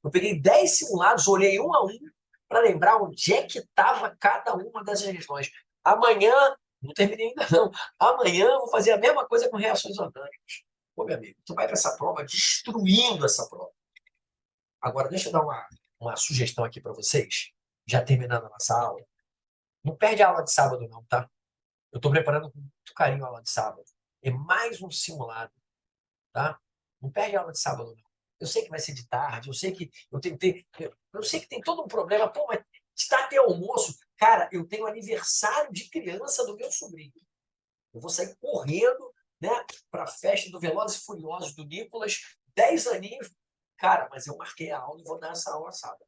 Eu peguei 10 simulados, olhei um a um para lembrar onde é que estava cada uma das regiões. Amanhã, não terminei ainda não, amanhã eu vou fazer a mesma coisa com reações orgânicas. Pô, meu amigo, tu vai para essa prova destruindo essa prova. Agora, deixa eu dar uma sugestão aqui para vocês, já terminando a nossa aula. Não perde a aula de sábado, não, tá? Eu estou preparando com muito carinho a aula de sábado. É mais um simulado, tá? Não perde a aula de sábado, não. Eu sei que vai ser de tarde, eu sei que eu sei que tem todo um problema. Pô, mas está até almoço. Cara, eu tenho aniversário de criança do meu sobrinho. Eu vou sair correndo, né, para a festa do Velozes e Furiosos do Nicolas, 10 aninhos. Cara, mas eu marquei a aula e vou dar essa aula sábado,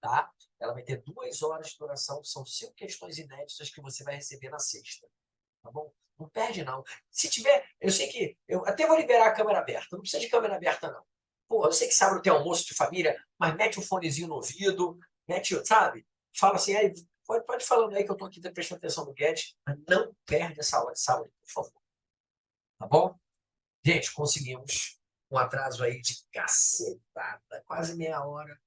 tá? Ela vai ter 2 horas de duração, são 5 questões inéditas que você vai receber na sexta, tá bom? Não perde, não. Se tiver, eu sei que, eu até vou liberar a câmera aberta, não precisa de câmera aberta, não. Pô, eu sei que sábado tem almoço de família, mas mete um fonezinho no ouvido, mete, sabe? Fala assim, aí, pode falando aí que eu tô aqui prestando atenção no Guedes, mas não perde essa aula de sábado, por favor. Tá bom? Gente, conseguimos um atraso aí de cacetada, quase meia hora,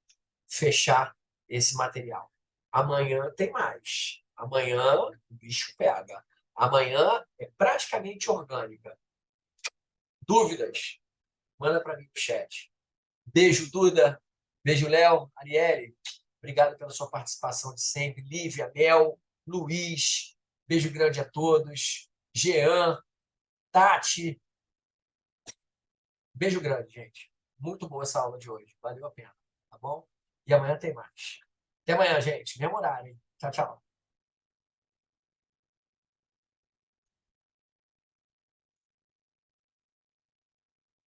fechar esse material. Amanhã tem mais. Amanhã o bicho pega. Amanhã é praticamente orgânica. Dúvidas? Manda para mim no chat. Beijo, Duda. Beijo, Léo, Arielle. Obrigado pela sua participação de sempre. Lívia, Mel, Luiz. Beijo grande a todos. Jean, Tati. Beijo grande, gente. Muito boa essa aula de hoje. Valeu a pena. Tá bom? E amanhã tem mais. Até amanhã, gente. Mesmo horário, hein? Tchau, tchau.